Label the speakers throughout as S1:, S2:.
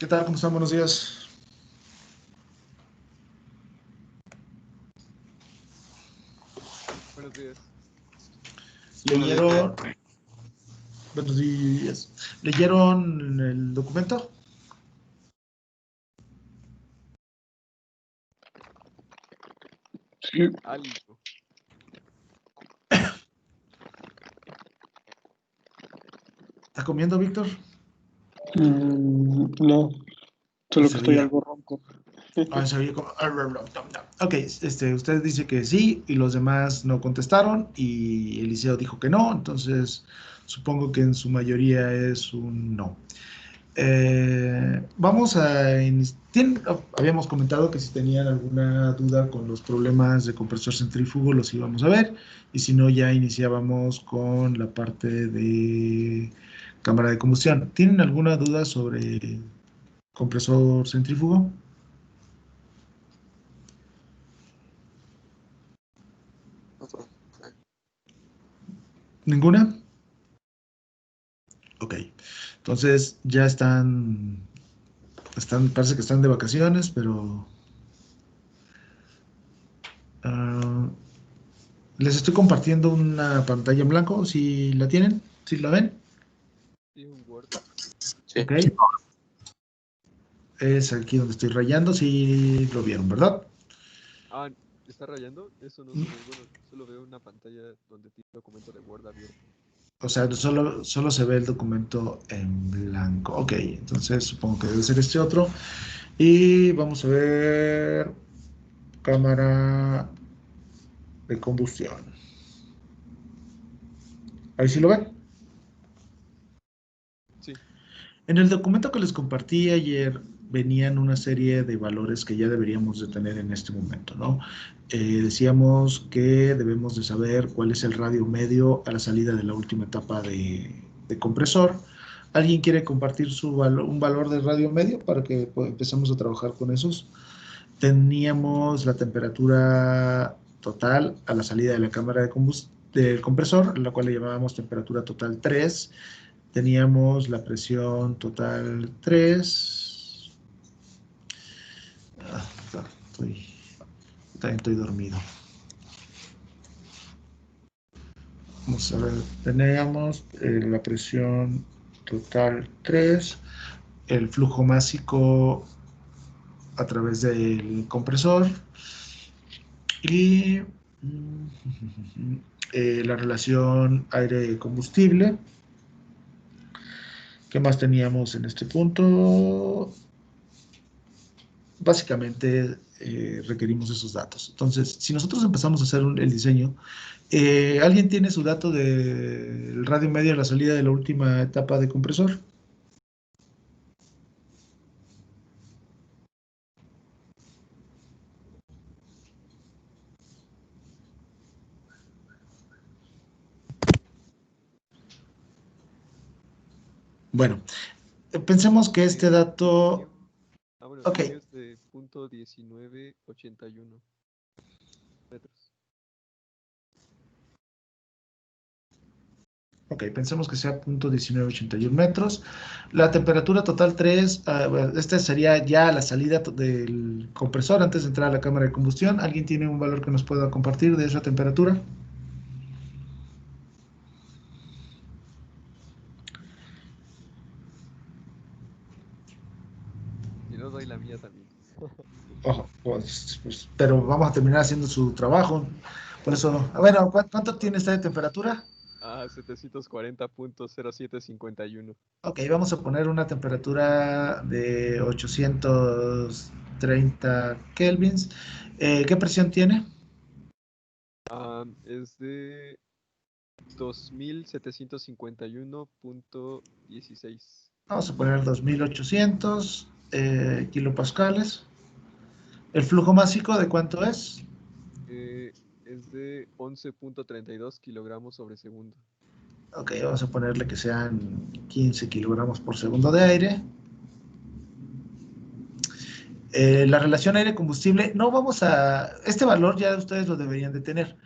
S1: ¿Qué tal? ¿Cómo están? Buenos días.
S2: Buenos días.
S1: ¿Leyeron? Buenos días. ¿Leyeron el documento?
S3: Sí.
S2: Algo.
S1: ¿Está comiendo, Víctor?
S3: No, solo que estoy algo ronco.
S1: Se oye como... Ok, usted dice que sí y los demás no contestaron y Eliseo dijo que no, entonces supongo que en su mayoría es un no. Vamos a... Habíamos comentado que si tenían alguna duda con los problemas de compresor centrífugo los íbamos a ver, y si no ya iniciábamos con la parte de cámara de combustión. ¿Tienen alguna duda sobre compresor centrífugo? ¿Ninguna? Ok, entonces ya parece que están de vacaciones, pero ah, les estoy compartiendo una pantalla en blanco, si la tienen, si la ven.
S2: Sí, un Word.
S3: Sí.
S1: Ok, es aquí donde estoy rayando, si lo vieron, ¿verdad?
S2: Ah, ¿está rayando? Eso no se ve. Bueno, solo veo una pantalla donde tiene un documento de Word abierto.
S1: O sea, solo se ve el documento en blanco. Ok, entonces supongo que debe ser este otro. Y vamos a ver cámara de combustión. Ahí sí lo ven.
S2: Sí.
S1: En el documento que les compartí ayer venían una serie de valores que ya deberíamos de tener en este momento, ¿no? Decíamos que debemos de saber cuál es el radio medio a la salida de la última etapa de compresor. ¿Alguien quiere compartir un valor de radio medio para que pues, empecemos a trabajar con esos? Teníamos la temperatura total a la salida de la cámara del compresor, la cual le llamábamos temperatura total 3. Teníamos la presión total 3. También estoy dormido. Vamos a ver, teníamos la presión total 3, el flujo másico a través del compresor y la relación aire-combustible. ¿Qué más teníamos en este punto? Básicamente requerimos esos datos. Entonces, si nosotros empezamos a hacer el diseño, ¿alguien tiene su dato del radio medio a la salida de la última etapa de compresor? Bueno, pensemos que este dato...
S2: Bueno,
S1: Ok.
S2: el mío es de .1981 metros.
S1: Ok, pensemos que sea .1981 metros. La temperatura total 3, esta sería ya la salida del compresor antes de entrar a la cámara de combustión. ¿Alguien tiene un valor que nos pueda compartir de esa temperatura?
S2: Si no, doy la mía también.
S1: Ojo, pues, pero vamos a terminar haciendo su trabajo. Por eso, a ver, ¿cuánto tiene esta de temperatura?
S2: 740.0751.
S1: Ok, vamos a poner una temperatura de 830 kelvins. ¿Qué presión tiene?
S2: Es de 2751.16.
S1: Vamos a poner 2800 kilopascales. ¿El flujo másico de cuánto es?
S2: Es de 11.32 kilogramos sobre segundo.
S1: Ok, vamos a ponerle que sean 15 kilogramos por segundo de aire. La relación aire-combustible, no vamos a... Este valor ya ustedes lo deberían de tener.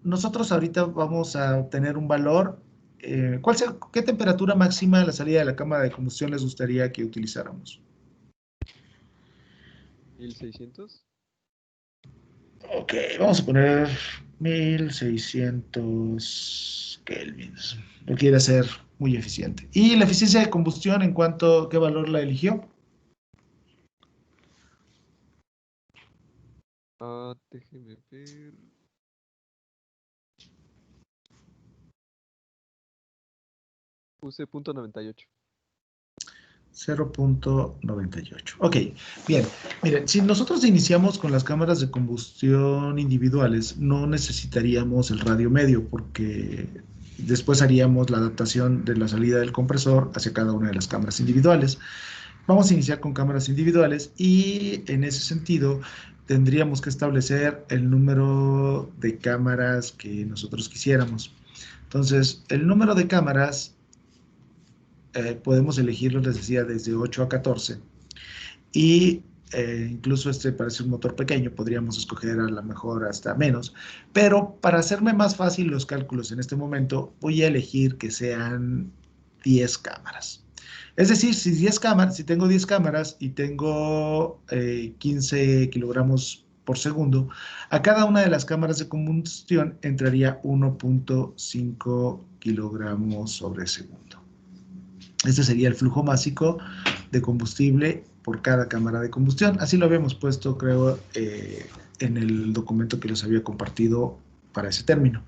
S1: Nosotros ahorita vamos a obtener un valor. ¿Qué temperatura máxima a la salida de la cámara de combustión les gustaría que utilizáramos?
S2: 1600.
S1: Ok, vamos a poner 1600 kelvins. Lo quiere hacer muy eficiente. ¿Y la eficiencia de combustión en cuanto qué valor la eligió?
S2: Déjeme ver. Puse .98.
S1: 0.98. Ok, bien. Miren, si nosotros iniciamos con las cámaras de combustión individuales, no necesitaríamos el radio medio porque después haríamos la adaptación de la salida del compresor hacia cada una de las cámaras individuales. Vamos a iniciar con cámaras individuales y en ese sentido tendríamos que establecer el número de cámaras que nosotros quisiéramos. Entonces, el número de cámaras podemos elegirlo, les decía, desde 8 a 14. Y incluso este parece un motor pequeño, podríamos escoger a lo mejor hasta menos. Pero para hacerme más fácil los cálculos en este momento, voy a elegir que sean 10 cámaras. Es decir, si tengo 10 cámaras y tengo 15 kilogramos por segundo, a cada una de las cámaras de combustión entraría 1.5 kilogramos sobre segundo. Este sería el flujo másico de combustible por cada cámara de combustión. Así lo habíamos puesto, creo, en el documento que les había compartido para ese término.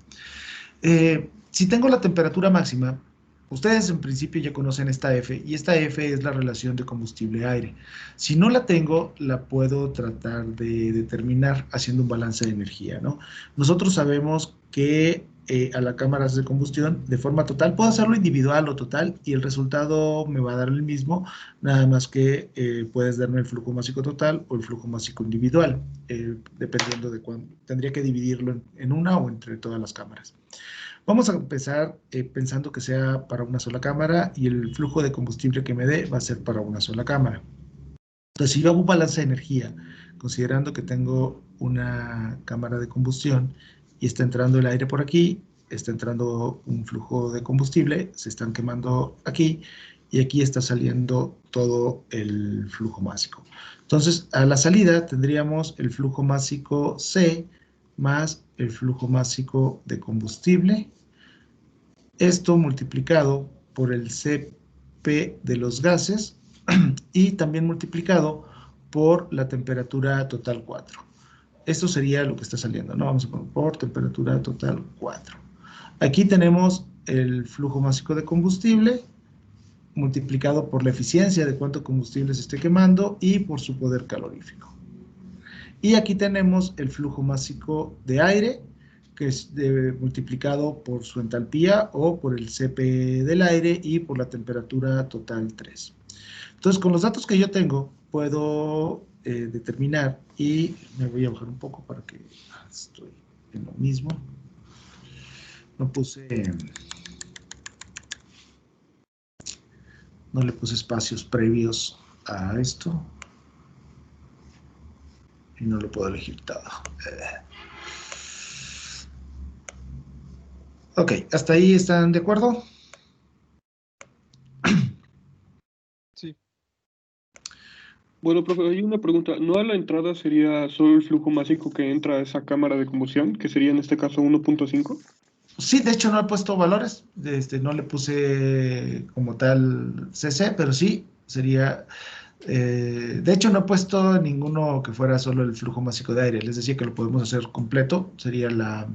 S1: Si tengo la temperatura máxima, ustedes en principio ya conocen esta F, y esta F es la relación de combustible-aire. Si no la tengo, la puedo tratar de determinar haciendo un balance de energía, ¿no? Nosotros sabemos que a las cámaras de combustión, de forma total, puedo hacerlo individual o total, y el resultado me va a dar el mismo, nada más que puedes darme el flujo másico total o el flujo másico individual, dependiendo de cuándo. Tendría que dividirlo en una o entre todas las cámaras. Vamos a empezar pensando que sea para una sola cámara y el flujo de combustible que me dé va a ser para una sola cámara. Entonces, si yo hago un balance de energía, considerando que tengo una cámara de combustión y está entrando el aire por aquí, está entrando un flujo de combustible, se están quemando aquí y aquí está saliendo todo el flujo másico. Entonces, a la salida tendríamos el flujo másico C más el flujo másico de combustible. Esto multiplicado por el Cp de los gases y también multiplicado por la temperatura total 4. Esto sería lo que está saliendo, ¿no? Vamos a poner por temperatura total 4. Aquí tenemos el flujo másico de combustible multiplicado por la eficiencia de cuánto combustible se esté quemando y por su poder calorífico. Y aquí tenemos el flujo másico de aire, que es multiplicado por su entalpía o por el Cp del aire y por la temperatura total 3. Entonces, con los datos que yo tengo, puedo determinar, y me voy a bajar un poco para que estoy en lo mismo. No le puse espacios previos a esto. Y no lo puedo elegir todo. Ok, ¿hasta ahí están de acuerdo?
S2: Sí.
S3: Bueno, profe, hay una pregunta. ¿No a la entrada sería solo el flujo másico que entra a esa cámara de combustión, que sería en este caso 1.5?
S1: Sí, de hecho no he puesto valores, no le puse como tal CC, pero sí, sería, de hecho no he puesto ninguno que fuera solo el flujo másico de aire, les decía que lo podemos hacer completo, sería a lo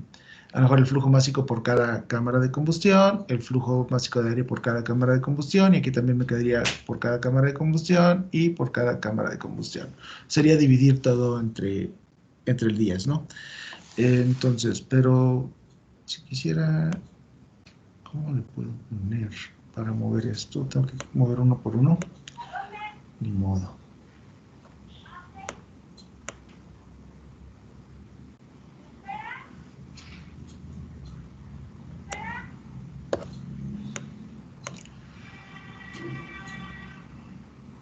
S1: mejor el flujo másico por cada cámara de combustión, el flujo másico de aire por cada cámara de combustión, y aquí también me quedaría por cada cámara de combustión y por cada cámara de combustión. Sería dividir todo entre el 10, ¿no? Entonces, pero si quisiera, ¿cómo le puedo poner para mover esto? Tengo que mover uno por uno. Ni modo.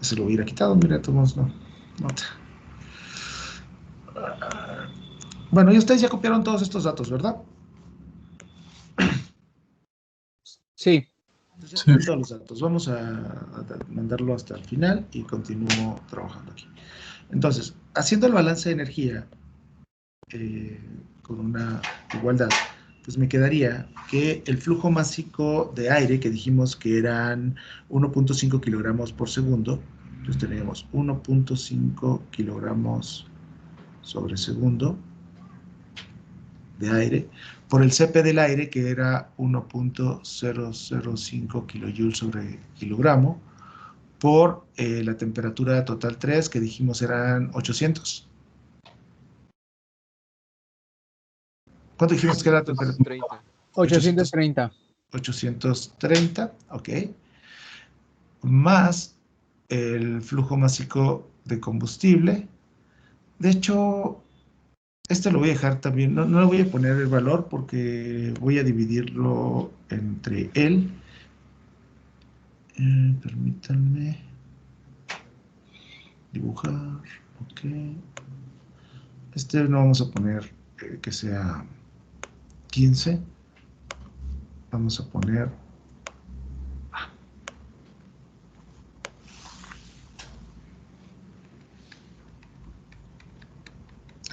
S1: Se lo hubiera quitado, mira, tomamos nota. Bueno, y ustedes ya copiaron todos estos datos, ¿verdad?
S4: Sí.
S1: Entonces, ya todos los datos. Vamos a mandarlo hasta el final y continúo trabajando aquí. Entonces, haciendo el balance de energía con una igualdad, pues me quedaría que el flujo másico de aire, que dijimos que eran 1.5 kilogramos por segundo, entonces tenemos 1.5 kilogramos sobre segundo de aire, por el Cp del aire, que era 1.005 kilojoules sobre kilogramo, por la temperatura total 3, que dijimos eran 800. ¿Cuánto dijimos que era la temperatura?
S2: 830.
S4: 830.
S1: 830, ok. Más el flujo másico de combustible. De hecho, este lo voy a dejar también, no le voy a poner el valor porque voy a dividirlo entre él. Permítanme dibujar, ok. Este no vamos a poner que sea 15. Vamos a poner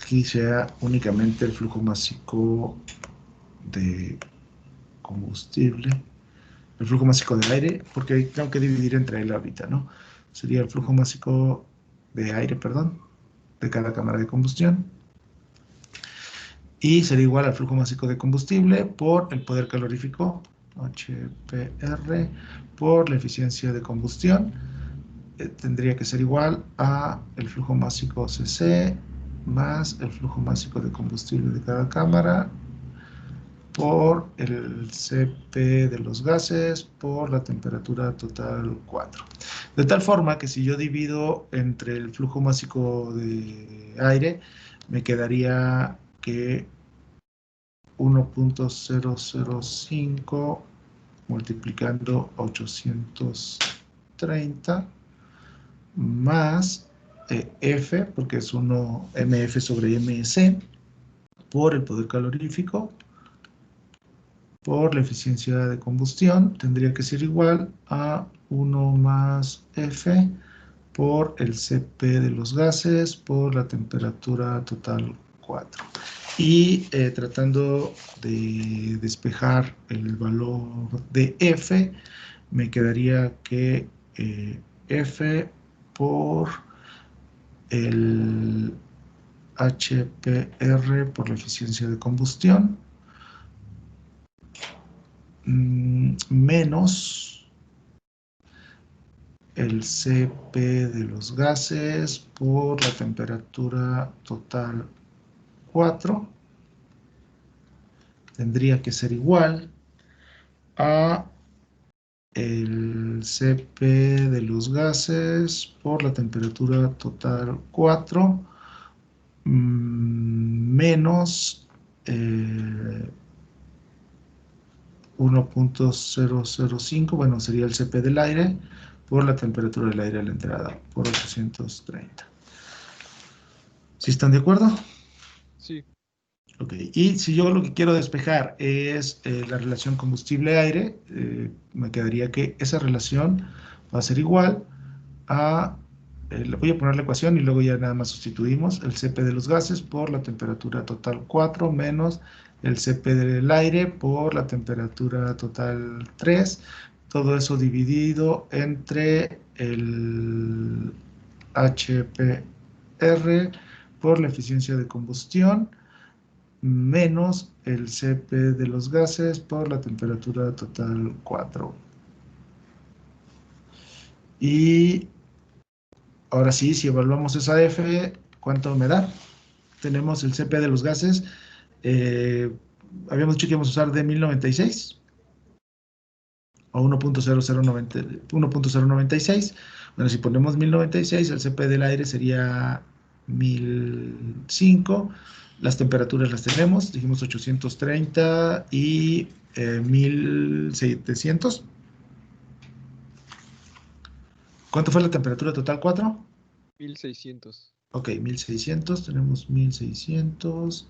S1: aquí sea únicamente el flujo másico de combustible, el flujo másico de aire, porque tengo que dividir entre él ahorita, ¿no? Sería el flujo másico de aire, perdón, de cada cámara de combustión. Y sería igual al flujo másico de combustible por el poder calorífico, HPR, por la eficiencia de combustión. Tendría que ser igual a el flujo másico CC más el flujo másico de combustible de cada cámara por el Cp de los gases por la temperatura total 4. De tal forma que si yo divido entre el flujo másico de aire, me quedaría que 1.005 multiplicando 830 más F, porque es 1 mF sobre ms, por el poder calorífico, por la eficiencia de combustión, tendría que ser igual a 1 más F por el Cp de los gases por la temperatura total 4. Y tratando de despejar el valor de F, me quedaría que F por el HPR por la eficiencia de combustión menos el Cp de los gases por la temperatura total 4 tendría que ser igual a el Cp de los gases por la temperatura total 4 menos 1.005, bueno, sería el Cp del aire por la temperatura del aire a la entrada, por 830. ¿Sí están de acuerdo?
S2: Sí.
S1: Ok, y si yo lo que quiero despejar es la relación combustible-aire, me quedaría que esa relación va a ser igual a, le voy a poner la ecuación y luego ya nada más sustituimos el Cp de los gases por la temperatura total 4 menos el Cp del aire por la temperatura total 3, todo eso dividido entre el HPR por la eficiencia de combustión menos el Cp de los gases por la temperatura total 4. Y ahora sí, si evaluamos esa F, ¿cuánto me da? Tenemos el Cp de los gases. Habíamos dicho que íbamos a usar de 1096 o 1.096. Bueno, si ponemos 1096, el Cp del aire sería 1005. Las temperaturas las tenemos, dijimos 830 y 1700. ¿Cuánto fue la temperatura total? 4.
S2: 1600.
S1: Ok, 1600, tenemos 1600,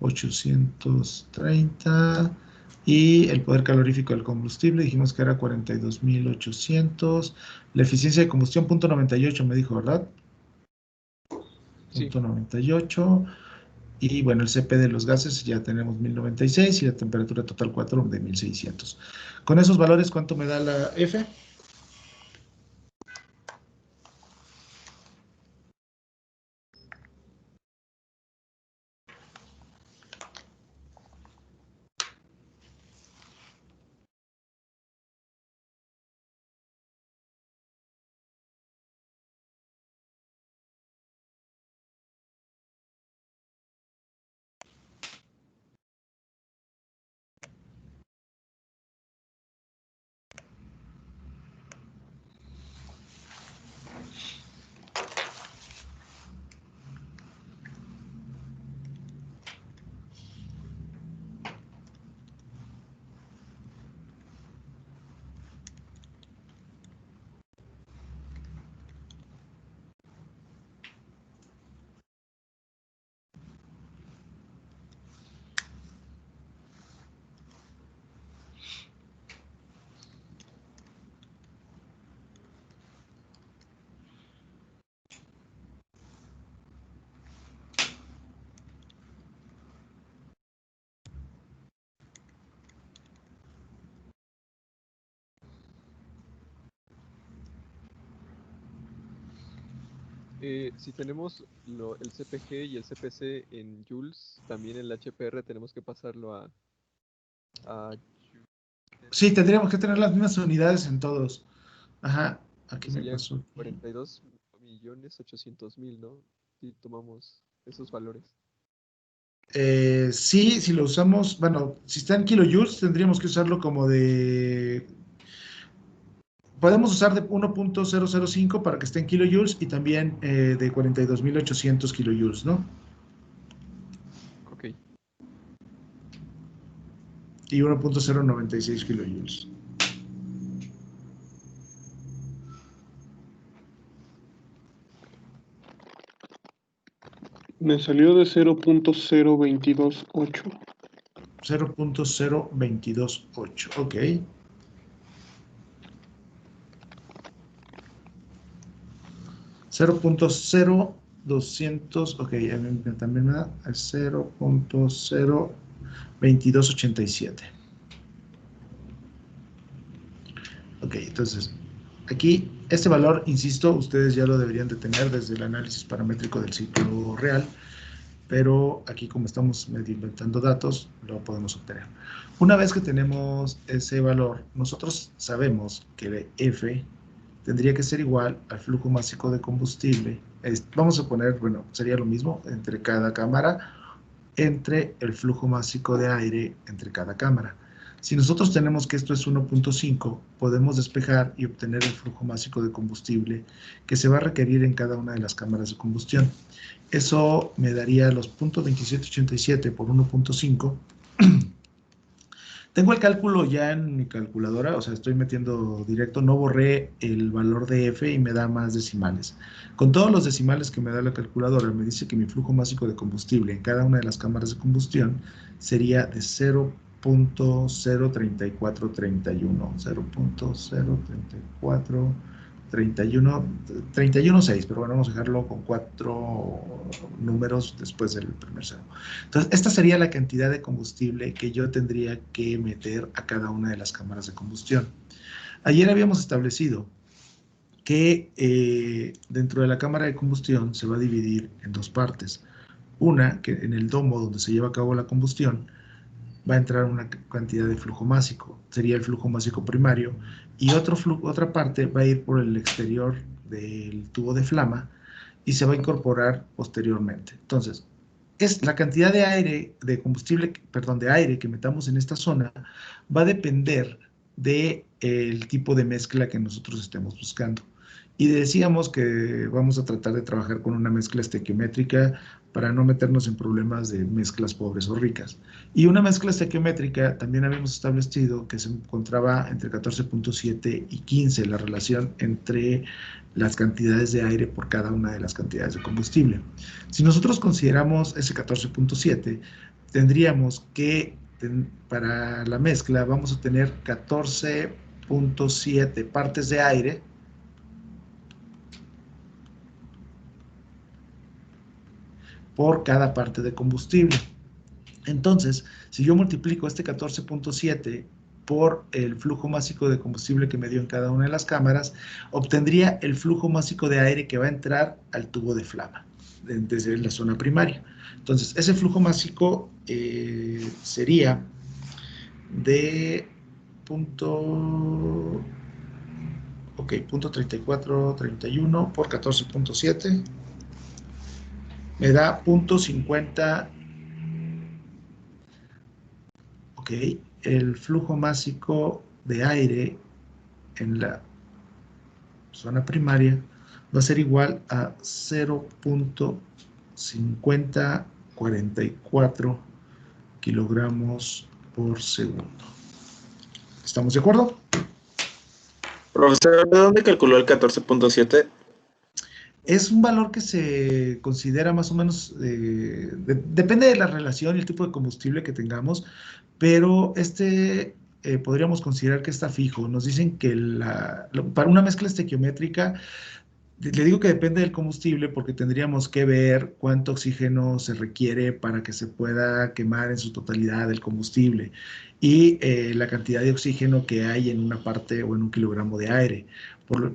S1: 830 y el poder calorífico del combustible dijimos que era 42.800. La eficiencia de combustión, 0.98 me dijo, ¿verdad?
S2: Sí.
S1: .98. Y bueno, el CP de los gases ya tenemos 1096 y la temperatura total 4 de 1600. Con esos valores, ¿cuánto me da la F?
S2: Si tenemos el CPG y el CPC en joules, también el HPR tenemos que pasarlo a
S1: Sí, tendríamos que tener las mismas unidades en todos. Ajá, aquí
S2: que
S1: me
S2: serían
S1: pasó.
S2: 42.800.000, ¿no? Si tomamos esos valores.
S1: Sí, si lo usamos, bueno, si está en kilojoules, tendríamos que usarlo como de... Podemos usar de 1.005 para que esté en kilojoules y también de 42.800 kilojoules, ¿no?
S2: Ok.
S1: Y 1.096 kilojoules.
S3: Me salió de 0.0228.
S1: 0.0228, ok. 0.0200, ok, también me da 0.02287. Ok, entonces, aquí, este valor, insisto, ustedes ya lo deberían de tener desde el análisis paramétrico del ciclo real, pero aquí como estamos medio inventando datos, lo podemos obtener. Una vez que tenemos ese valor, nosotros sabemos que F tendría que ser igual al flujo másico de combustible. Vamos a poner, bueno, sería lo mismo entre cada cámara, entre el flujo másico de aire entre cada cámara. Si nosotros tenemos que esto es 1.5, podemos despejar y obtener el flujo másico de combustible que se va a requerir en cada una de las cámaras de combustión. Eso me daría los .2787 por 1.5. Tengo el cálculo ya en mi calculadora, o sea, estoy metiendo directo, no borré el valor de F y me da más decimales. Con todos los decimales que me da la calculadora, me dice que mi flujo másico de combustible en cada una de las cámaras de combustión sería de 0.03431, 0.03431, 6, pero bueno, vamos a dejarlo con 4 números después del primer cero. Entonces, esta sería la cantidad de combustible que yo tendría que meter a cada una de las cámaras de combustión. Ayer habíamos establecido que dentro de la cámara de combustión se va a dividir en dos partes. Una, que en el domo donde se lleva a cabo la combustión, va a entrar una cantidad de flujo másico, sería el flujo másico primario, y otra parte va a ir por el exterior del tubo de flama y se va a incorporar posteriormente. Entonces, es la cantidad de aire, de combustible, perdón, de aire que metamos en esta zona va a depender del tipo de mezcla que nosotros estemos buscando. Y decíamos que vamos a tratar de trabajar con una mezcla estequiométrica para no meternos en problemas de mezclas pobres o ricas. Y una mezcla estequiométrica también habíamos establecido que se encontraba entre 14.7 y 15, la relación entre las cantidades de aire por cada una de las cantidades de combustible. Si nosotros consideramos ese 14.7, tendríamos que, para la mezcla, vamos a tener 14.7 partes de aire por cada parte de combustible. Entonces, si yo multiplico este 14.7 por el flujo másico de combustible que me dio en cada una de las cámaras, obtendría el flujo másico de aire que va a entrar al tubo de flama desde la zona primaria. Entonces, ese flujo másico sería de punto, punto 3431 por 14.7 me da punto 50. Ok, el flujo másico de aire en la zona primaria va a ser igual a 0.5044 kilogramos por segundo. ¿Estamos de acuerdo?
S5: Profesor, ¿de dónde calculó el 14.7?
S1: Es un valor que se considera más o menos, depende de la relación y el tipo de combustible que tengamos, pero podríamos considerar que está fijo. Nos dicen que para una mezcla estequiométrica, le digo que depende del combustible porque tendríamos que ver cuánto oxígeno se requiere para que se pueda quemar en su totalidad el combustible y la cantidad de oxígeno que hay en una parte o en un kilogramo de aire.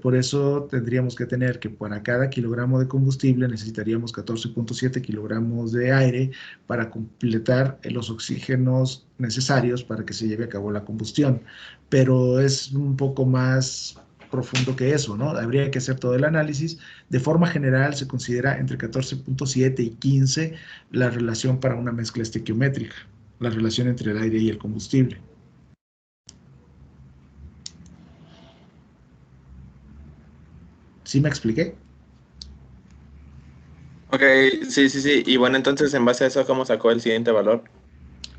S1: Por eso tendríamos que tener que para cada kilogramo de combustible necesitaríamos 14.7 kilogramos de aire para completar los oxígenos necesarios para que se lleve a cabo la combustión. Pero es un poco más profundo que eso, ¿no? Habría que hacer todo el análisis. De forma general se considera entre 14.7 y 15 la relación para una mezcla estequiométrica, la relación entre el aire y el combustible. ¿Sí me expliqué?
S5: Ok, sí. Y bueno, entonces, en base a eso, ¿cómo sacó el siguiente valor?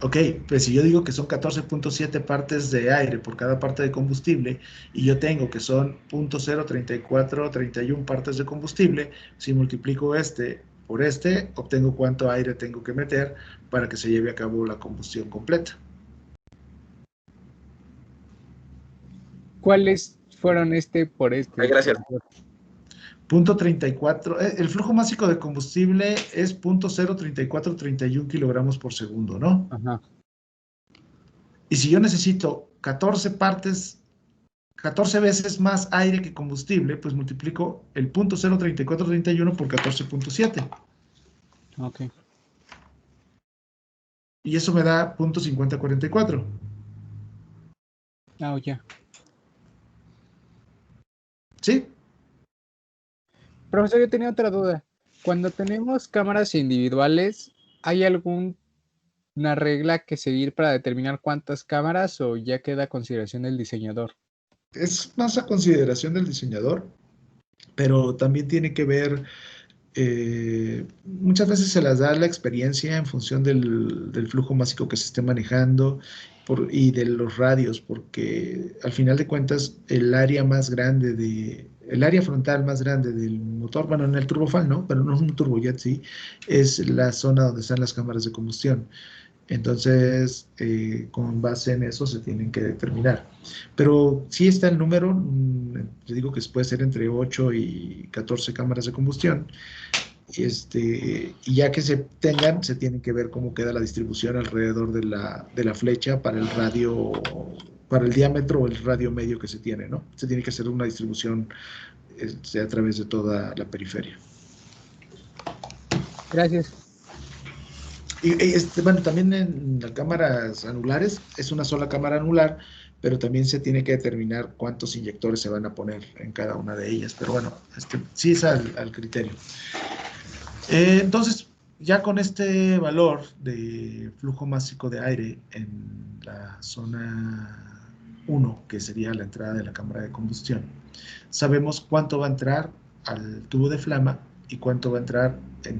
S1: Ok, pues si yo digo que son 14.7 partes de aire por cada parte de combustible y yo tengo que son 0.03431 partes de combustible, si multiplico este por este, obtengo cuánto aire tengo que meter para que se lleve a cabo la combustión completa.
S4: ¿Cuáles fueron por
S5: Ay, gracias.
S4: profesor?
S1: Punto 34, el flujo másico de combustible es 0.03431 kilogramos por segundo, ¿no?
S4: Ajá.
S1: Y si yo necesito 14 veces más aire que combustible, pues multiplico el 0.03431 por 14.7.
S4: Ok.
S1: Y eso me da 0.5044.
S4: Ah, ya.
S1: ¿Sí?
S4: Profesor, yo tenía otra duda. Cuando tenemos cámaras individuales, ¿hay alguna regla que seguir para determinar cuántas cámaras o ya queda a consideración del diseñador?
S1: Es más a consideración del diseñador, pero también tiene que ver, muchas veces se las da la experiencia en función del flujo másico que se esté manejando y de los radios, porque al final de cuentas el área frontal más grande del motor, bueno, en el turbofan no, pero no es un turbojet, sí, es la zona donde están las cámaras de combustión. Entonces, con base en eso se tienen que determinar. Pero sí está el número, te digo que puede ser entre 8 y 14 cámaras de combustión. Y ya que se tengan, se tienen que ver cómo queda la distribución alrededor de la flecha para el radio, para el diámetro o el radio medio que se tiene, ¿no? Se tiene que hacer una distribución a través de toda la periferia.
S4: Gracias.
S1: Bueno, también en las cámaras anulares es una sola cámara anular, pero también se tiene que determinar cuántos inyectores se van a poner en cada una de ellas. Pero bueno, sí es al criterio. Entonces, ya con este valor de flujo másico de aire en la zona 1, que sería la entrada de la cámara de combustión, sabemos cuánto va a entrar al tubo de flama y cuánto va a entrar a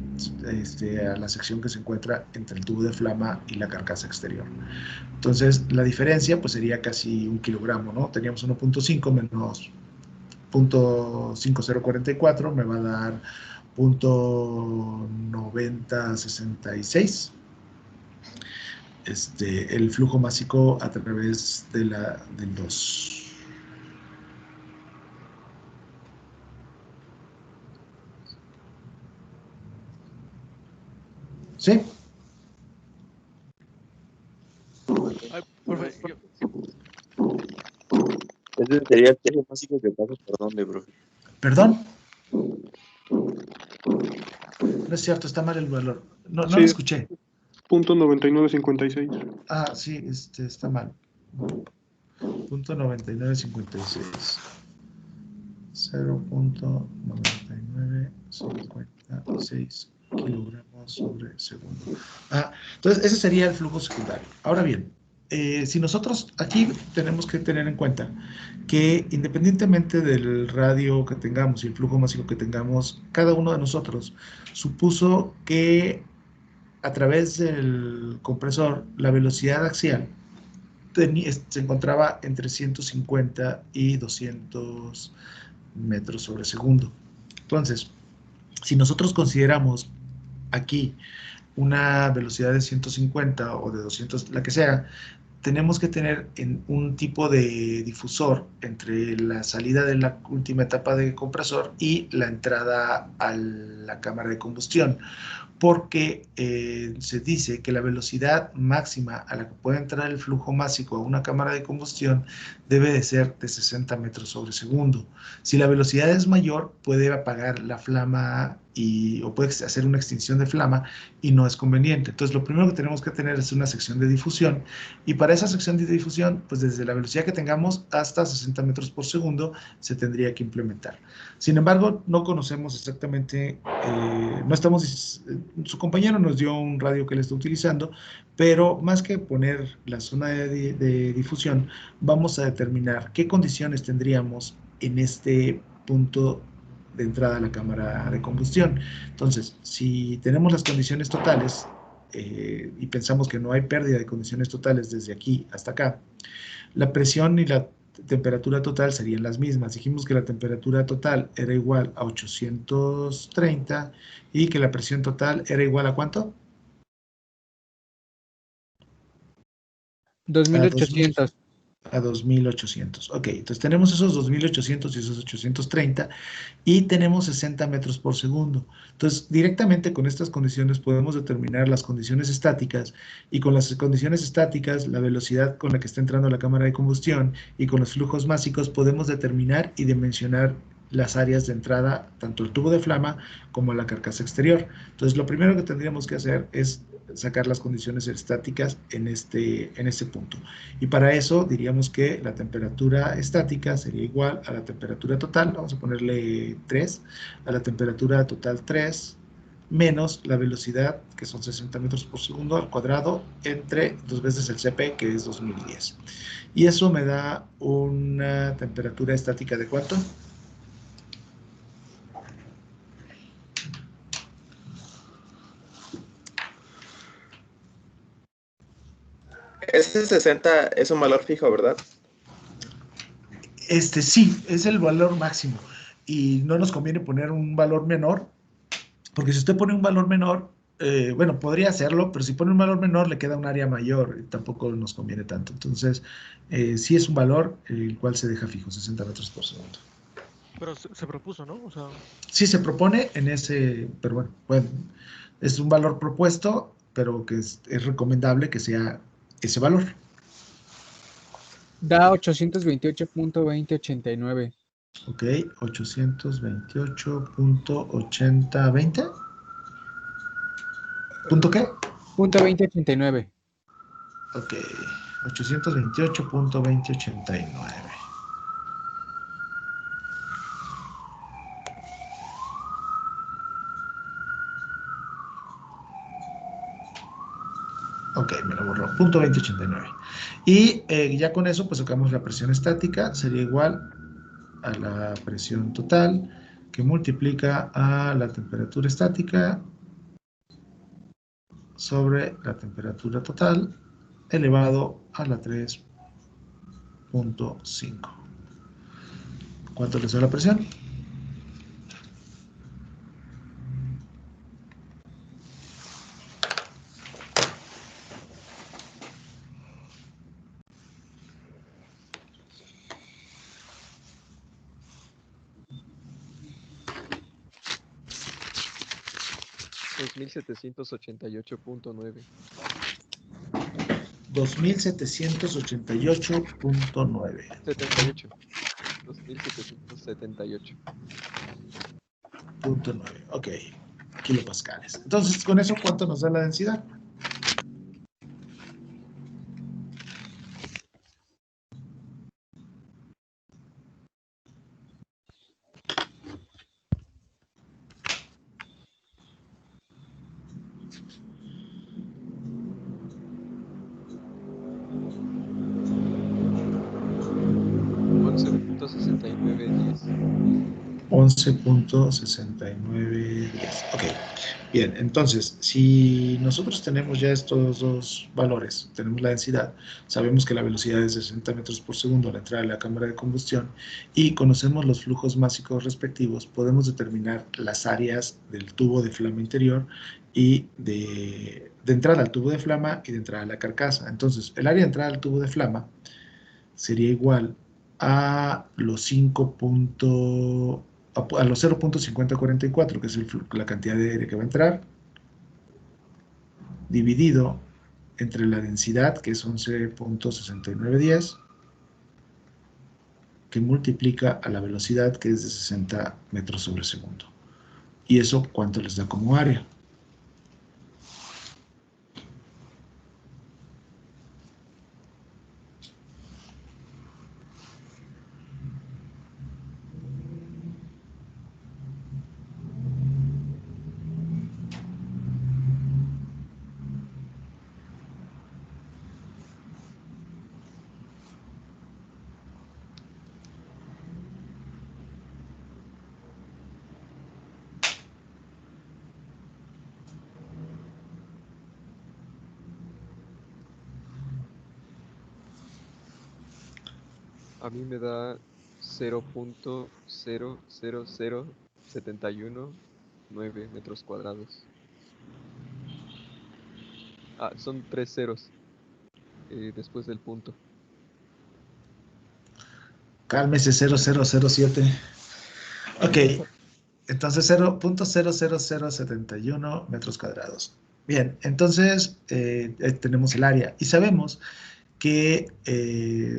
S1: la sección que se encuentra entre el tubo de flama y la carcasa exterior. Entonces, la diferencia pues sería casi 1 kilogramo, ¿no? Teníamos 1.5 menos 0.5044 me va a dar 0.9066. El flujo másico a través del 2. ¿Sí?
S6: Ay, profe,
S5: Ese sería el flujo másico que pasa por dónde, profe.
S1: ¿Perdón? No es cierto, está mal el valor. No lo
S3: Sí,
S1: escuché.
S3: .9956.
S1: Ah, sí, está mal. Punto 9956. 0.9956 kilogramos sobre segundo. Entonces, ese sería el flujo secundario. Ahora bien, si nosotros aquí tenemos que tener en cuenta que independientemente del radio que tengamos y el flujo másico que tengamos, cada uno de nosotros supuso que a través del compresor la velocidad axial se encontraba entre 150 y 200 metros sobre segundo. Entonces, si nosotros consideramos aquí una velocidad de 150 o de 200, la que sea, tenemos que tener un tipo de difusor entre la salida de la última etapa de compresor y la entrada a la cámara de combustión, porque se dice que la velocidad máxima a la que puede entrar el flujo másico a una cámara de combustión debe de ser de 60 metros sobre segundo. Si la velocidad es mayor, puede apagar la flama o puede hacer una extinción de flama y no es conveniente. Entonces, lo primero que tenemos que tener es una sección de difusión, y para esa sección de difusión, pues desde la velocidad que tengamos hasta 60 metros por segundo se tendría que implementar. Sin embargo, no conocemos exactamente, no estamos, su compañero nos dio un radio que él está utilizando, pero más que poner la zona de difusión, vamos a determinar qué condiciones tendríamos en este punto de entrada a la cámara de combustión. Entonces, si tenemos las condiciones totales y pensamos que no hay pérdida de condiciones totales desde aquí hasta acá, la presión y la temperatura total serían las mismas. Dijimos que la temperatura total era igual a 830 y que la presión total era igual a ¿cuánto? A 2000.
S4: 2800.
S1: A 2800. Ok, entonces tenemos esos 2800 y esos 830 y tenemos 60 metros por segundo. Entonces, directamente con estas condiciones podemos determinar las condiciones estáticas, y con las condiciones estáticas, la velocidad con la que está entrando la cámara de combustión, y con los flujos másicos podemos determinar y dimensionar las áreas de entrada, tanto el tubo de flama como la carcasa exterior. Entonces, lo primero que tendríamos que hacer es sacar las condiciones estáticas en este punto. Y para eso diríamos que la temperatura estática sería igual a la temperatura total, vamos a ponerle 3, a la temperatura total 3, menos la velocidad, que son 60 metros por segundo al cuadrado, entre 2 veces el CP, que es 2010. Y eso me da una temperatura estática de ¿cuánto?
S5: Ese 60 es un valor fijo, ¿verdad?
S1: Sí, es el valor máximo. Y no nos conviene poner un valor menor, porque si usted pone un valor menor, bueno, podría hacerlo, pero si pone un valor menor le queda un área mayor y tampoco nos conviene tanto. Entonces, sí es un valor el cual se deja fijo, 60 metros por segundo.
S6: pero se propuso, ¿no? O sea,
S1: Sí se propone en ese, pero bueno, es un valor propuesto, pero que es recomendable que sea ese valor.
S4: Da 828.2089.
S1: Ok, 828.8020. ¿Punto qué?
S4: Punto 2089.
S1: Ok, 828.2089. Ok, me lo borró. Punto 2089. Y ya con eso, pues sacamos la presión estática. Sería igual a la presión total, que multiplica a la temperatura estática sobre la temperatura total, elevado a la 3.5. ¿Cuánto le da la presión?
S2: 2788.9.
S1: 2788.9.
S2: 78. 2778.
S1: .9, ok, kilopascales. Entonces, con eso, ¿cuánto nos da la densidad?
S2: $11.6910.
S1: 11.6910. Ok, bien, entonces, si nosotros tenemos ya estos dos valores, tenemos la densidad, sabemos que la velocidad es de 60 metros por segundo a la entrada de la cámara de combustión y conocemos los flujos másicos respectivos, podemos determinar las áreas del tubo de flama interior y de entrada al tubo de flama y de entrada a la carcasa. Entonces, el área de entrada al tubo de flama sería igual a los 0.5044, que es la cantidad de aire que va a entrar, dividido entre la densidad, que es 11.6910, que multiplica a la velocidad, que es de 60 metros sobre segundo. ¿Y eso cuánto les da como área?
S2: A mí me da 0.000719 metros cuadrados. Ah, son 3 ceros después del punto.
S1: Cálmese, 0007. Ok, entonces 0.00071 metros cuadrados. Bien, entonces tenemos el área y sabemos que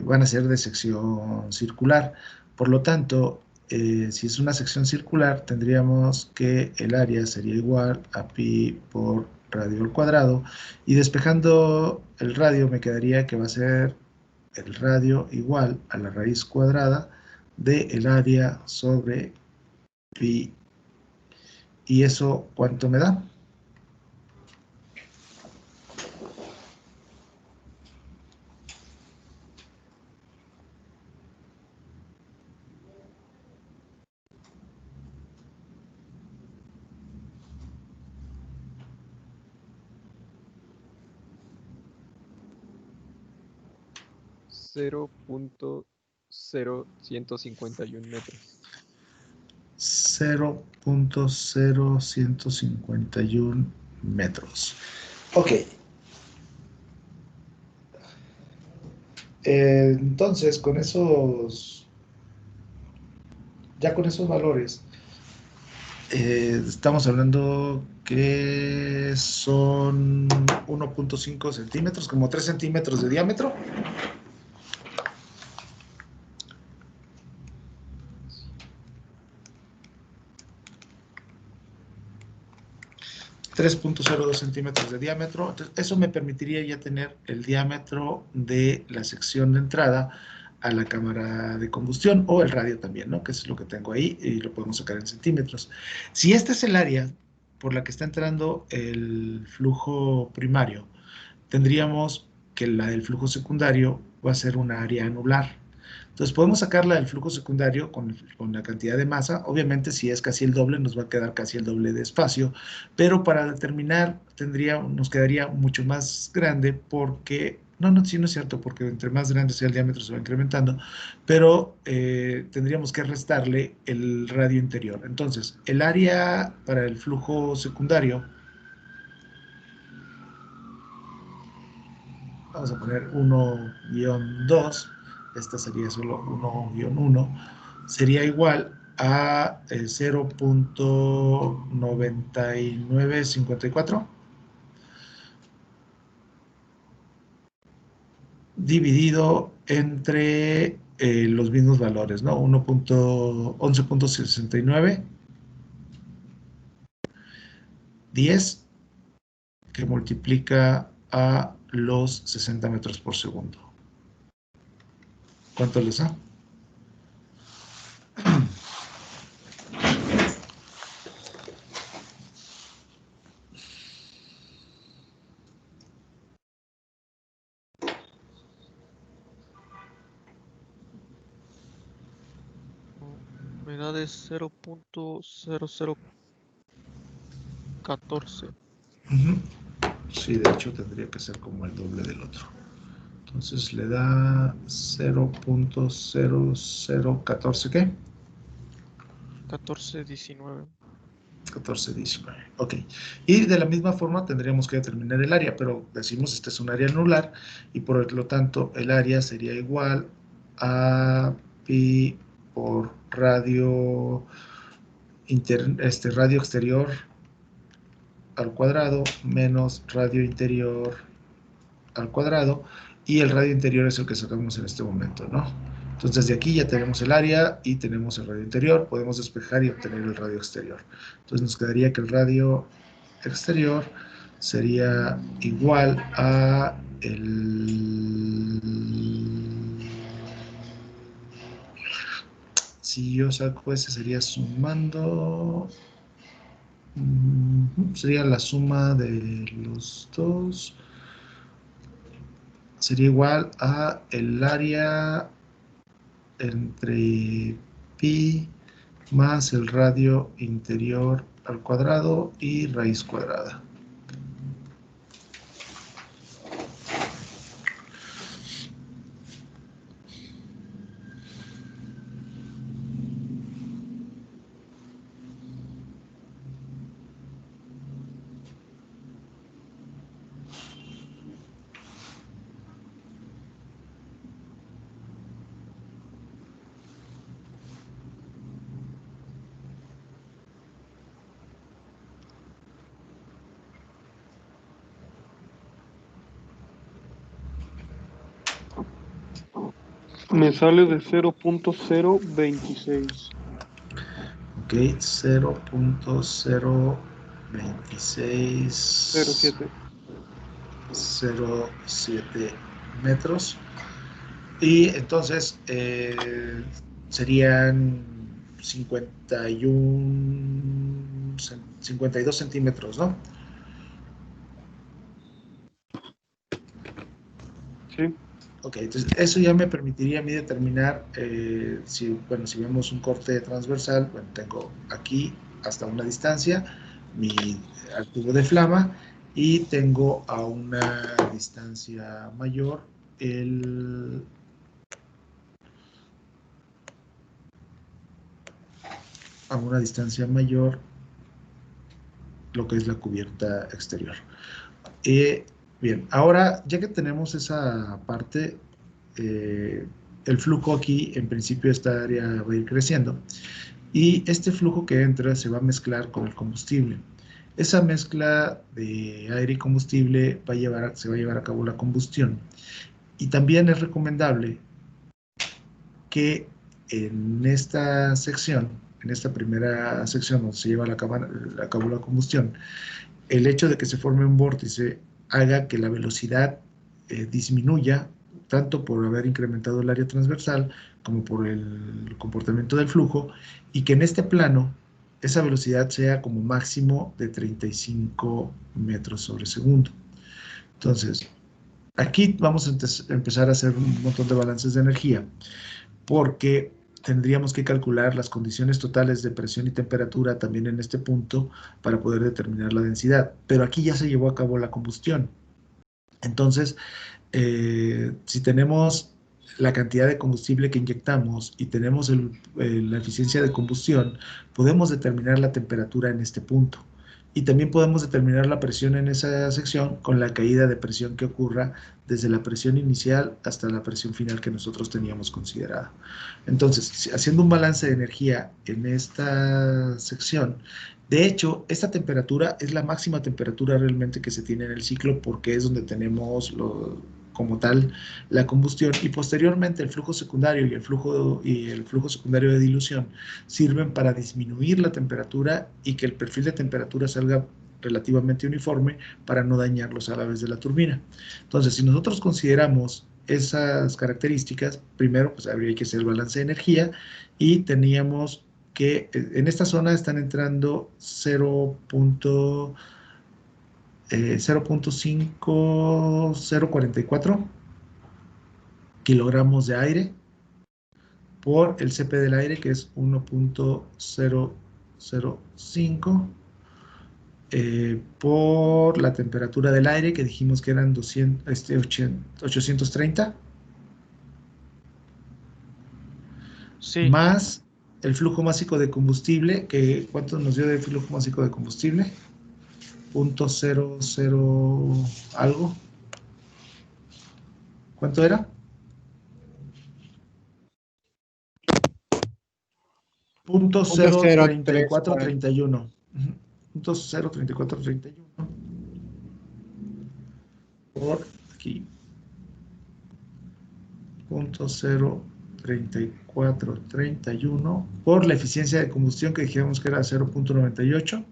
S1: van a ser de sección circular. Por lo tanto, si es una sección circular, tendríamos que el área sería igual a pi por radio al cuadrado, y despejando el radio me quedaría que va a ser el radio igual a la raíz cuadrada del área sobre pi. ¿Y eso cuánto me da?
S2: $0.0151 metros.
S1: 0.0151 metros. Ok. Entonces, ya con esos valores, estamos hablando que son 1.5 centímetros, como 3 centímetros de diámetro. 3.02 centímetros de diámetro. Entonces, eso me permitiría ya tener el diámetro de la sección de entrada a la cámara de combustión, o el radio también, ¿no? Que es lo que tengo ahí, y lo podemos sacar en centímetros. Si este es el área por la que está entrando el flujo primario, tendríamos que la del flujo secundario va a ser una área anular. Entonces podemos sacarla del flujo secundario con la cantidad de masa. Obviamente, si es casi el doble, nos va a quedar casi el doble de espacio, pero para determinar nos quedaría mucho más grande, porque sí, no es cierto, porque entre más grande sea el diámetro se va incrementando, pero tendríamos que restarle el radio interior. Entonces, el área para el flujo secundario, vamos a poner 1-2, esta sería solo 1-1, sería igual a 0.9954 dividido entre los mismos valores, ¿no? 11.69, 10, que multiplica a los 60 metros por segundo. ¿Cuánto les da?
S6: Me da de 0.0014.
S1: Ujú. Sí, de hecho tendría que ser como el doble del otro. Entonces le da 0.0014, ¿qué?
S6: 1419.
S1: 1419. Ok. Y de la misma forma tendríamos que determinar el área, pero decimos este es un área anular y por lo tanto el área sería igual a pi por radio, radio exterior al cuadrado menos radio interior al cuadrado, y el radio interior es el que sacamos en este momento, ¿no? Entonces de aquí ya tenemos el área y tenemos el radio interior, podemos despejar y obtener el radio exterior. Entonces nos quedaría que el radio exterior sería igual a si yo saco ese sería sumando, sería la suma de los dos, sería igual a el área entre pi más el radio interior al cuadrado y raíz cuadrada.
S3: Me sale de 0.026.
S1: Ok, 0.026 07 metros. Y entonces serían 52 centímetros, ¿no?
S3: Sí.
S1: Ok, entonces eso ya me permitiría a mí determinar si vemos un corte transversal, bueno, tengo aquí hasta una distancia al tubo de flama y tengo a una distancia mayor lo que es la cubierta exterior. Bien, ahora ya que tenemos esa parte, el flujo aquí en principio esta área va a ir creciendo y este flujo que entra se va a mezclar con el combustible. Esa mezcla de aire y combustible se va a llevar a cabo la combustión, y también es recomendable que en esta sección, en esta primera sección donde se lleva a cabo la combustión, el hecho de que se forme un vórtice haga que la velocidad disminuya, tanto por haber incrementado el área transversal como por el comportamiento del flujo, y que en este plano esa velocidad sea como máximo de 35 metros sobre segundo. Entonces, aquí vamos a empezar a hacer un montón de balances de energía, porque tendríamos que calcular las condiciones totales de presión y temperatura también en este punto para poder determinar la densidad. Pero aquí ya se llevó a cabo la combustión. Entonces, si tenemos la cantidad de combustible que inyectamos y tenemos la eficiencia de combustión, podemos determinar la temperatura en este punto. y también podemos determinar la presión en esa sección con la caída de presión que ocurra desde la presión inicial hasta la presión final que nosotros teníamos considerada. Entonces, haciendo un balance de energía en esta sección, de hecho, esta temperatura es la máxima temperatura realmente que se tiene en el ciclo porque es donde tenemos como tal la combustión, y posteriormente el flujo secundario y el flujo secundario de dilución sirven para disminuir la temperatura y que el perfil de temperatura salga relativamente uniforme para no dañar los árabes de la turbina. Entonces, si nosotros consideramos esas características, primero pues habría que hacer el balance de energía, y teníamos que en esta zona están entrando 0.5044 kilogramos de aire por el CP del aire, que es 1.005, por la temperatura del aire, que dijimos que eran 830,
S6: Sí,
S1: más el flujo másico de combustible, que ¿cuánto nos dio de flujo másico de combustible? 0.00 algo. ¿Cuánto era? 0.03431. 0.03431 por aquí. 0.03431 por la eficiencia de combustión, que dijimos que era 0.98,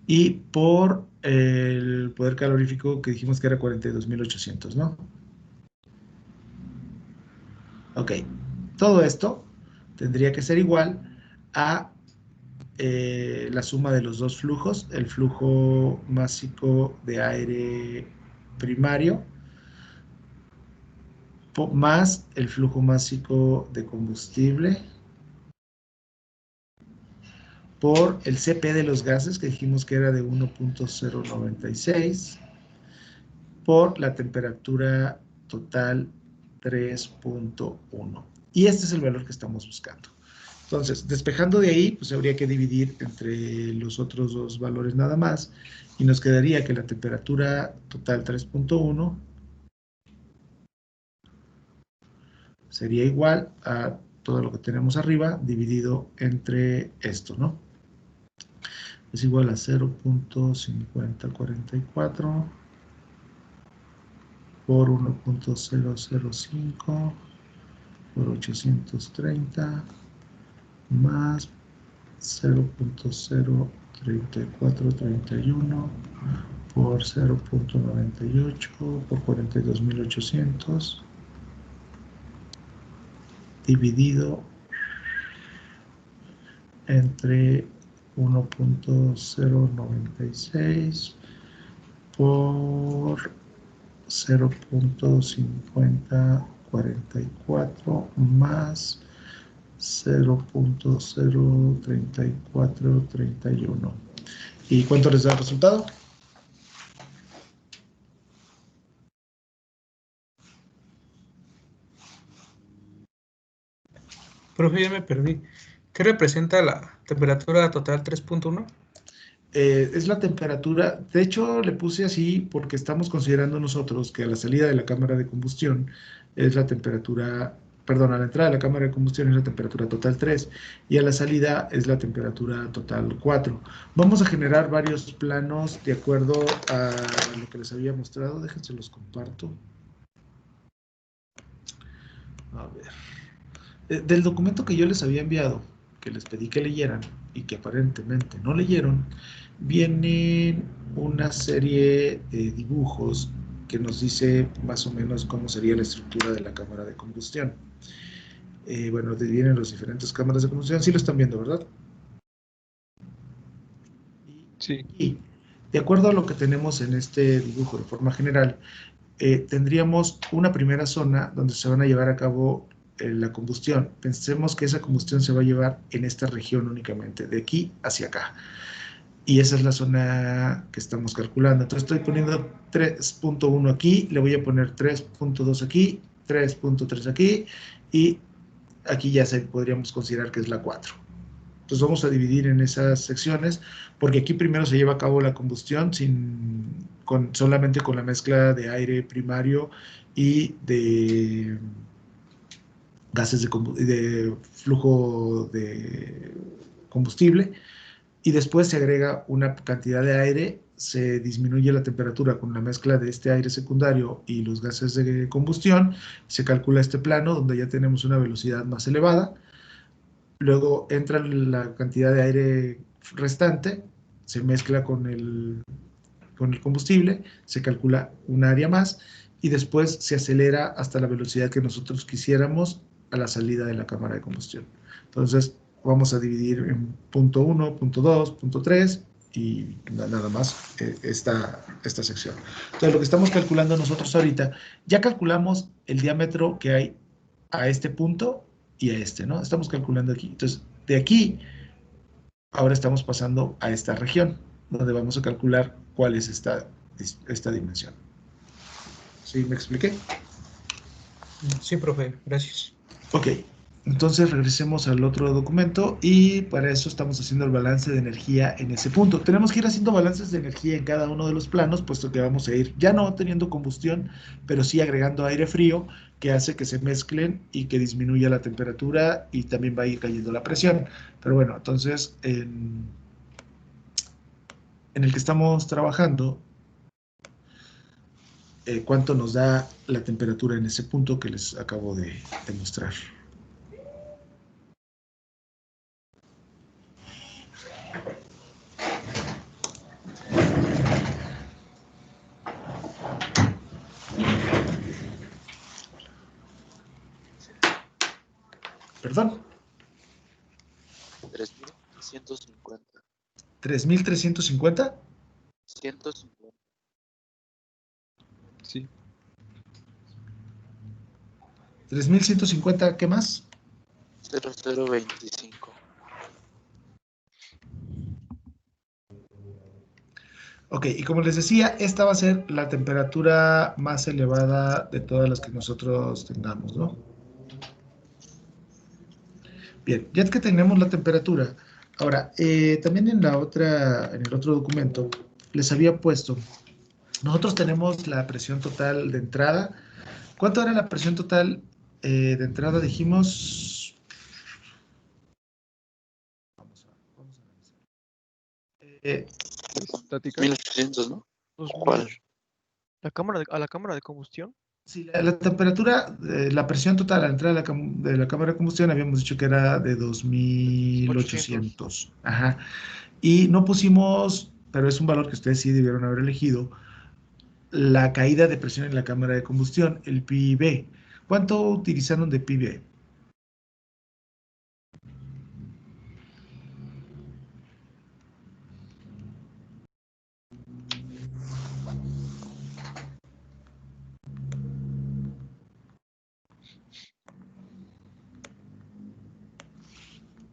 S1: y por el poder calorífico, que dijimos que era 42.800, ¿no? Ok, todo esto tendría que ser igual a la suma de los dos flujos, el flujo másico de aire primario más el flujo másico de combustible por el CP de los gases, que dijimos que era de 1.096, por la temperatura total 3.1. Y este es el valor que estamos buscando. Entonces, despejando de ahí, pues habría que dividir entre los otros dos valores nada más, y nos quedaría que la temperatura total 3.1 sería igual a todo lo que tenemos arriba dividido entre esto, ¿no? Es igual a 0.5044 por 1.005 por 830 más 0.03431 por 0.98 por 42.800 dividido entre 1.096 por 0.5044 más 0.03431. ¿Y cuánto les da el resultado?
S7: Profe, ya me perdí. ¿Qué representa la temperatura total 3.1?
S1: Es la temperatura, de hecho le puse así porque estamos considerando nosotros que a la salida de la cámara de combustión es la temperatura, perdón, a la entrada de la cámara de combustión es la temperatura total 3 y a la salida es la temperatura total 4. Vamos a generar varios planos de acuerdo a lo que les había mostrado, déjense los comparto. A ver, del documento que yo les había enviado, que les pedí que leyeran y que aparentemente no leyeron, vienen una serie de dibujos que nos dice más o menos cómo sería la estructura de la cámara de combustión. Bueno, vienen las diferentes cámaras de combustión, sí lo están viendo, ¿verdad?
S2: Sí.
S1: Y de acuerdo a lo que tenemos en este dibujo de forma general, tendríamos una primera zona donde se van a llevar a cabo la combustión. Pensemos que esa combustión se va a llevar en esta región únicamente, de aquí hacia acá. Y esa es la zona que estamos calculando. Entonces estoy poniendo 3.1 aquí, le voy a poner 3.2 aquí, 3.3 aquí, y aquí ya podríamos considerar que es la 4. Entonces vamos a dividir en esas secciones, porque aquí primero se lleva a cabo la combustión solamente con la mezcla de aire primario y de gases de flujo de combustible, y después se agrega una cantidad de aire, se disminuye la temperatura con la mezcla de este aire secundario y los gases de combustión, se calcula este plano donde ya tenemos una velocidad más elevada, luego entra la cantidad de aire restante, se mezcla con el combustible, se calcula un área más y después se acelera hasta la velocidad que nosotros quisiéramos a la salida de la cámara de combustión. Entonces vamos a dividir en punto 1, punto 2, punto 3 y nada más esta sección. Entonces lo que estamos calculando nosotros ahorita, ya calculamos el diámetro que hay a este punto y a este, ¿no? Estamos calculando aquí. Entonces de aquí ahora estamos pasando a esta región, donde vamos a calcular cuál es esta dimensión. ¿Sí me expliqué?
S7: Sí, profe, gracias.
S1: Ok, entonces regresemos al otro documento y para eso estamos haciendo el balance de energía en ese punto. Tenemos que ir haciendo balances de energía en cada uno de los planos, puesto que vamos a ir ya no teniendo combustión, pero sí agregando aire frío que hace que se mezclen y que disminuya la temperatura y también va a ir cayendo la presión. Pero bueno, entonces en el que estamos trabajando, cuánto nos da la temperatura en ese punto que les acabo de mostrar. ¿Perdón?
S8: 3.150.
S1: ¿3.350?
S8: 150.
S2: Sí.
S1: 3.150, ¿qué más?
S8: 0025.
S1: Ok, y como les decía, esta va a ser la temperatura más elevada de todas las que nosotros tengamos, ¿no? Bien, ya que tenemos la temperatura, ahora, también en el otro documento, les había puesto, nosotros tenemos la presión total de entrada. ¿Cuánto era la presión total de entrada? Dijimos... Vamos a analizar.
S2: Estática.
S8: 1800, ¿no?
S6: 2008.
S8: ¿Cuál?
S6: A la cámara de combustión.
S1: Sí, la temperatura, la presión total a la entrada de la cámara de combustión habíamos dicho que era de 2.800. Ajá. Y no pusimos, pero es un valor que ustedes sí debieron haber elegido, la caída de presión en la cámara de combustión, el PIB. ¿Cuánto utilizaron de PIB?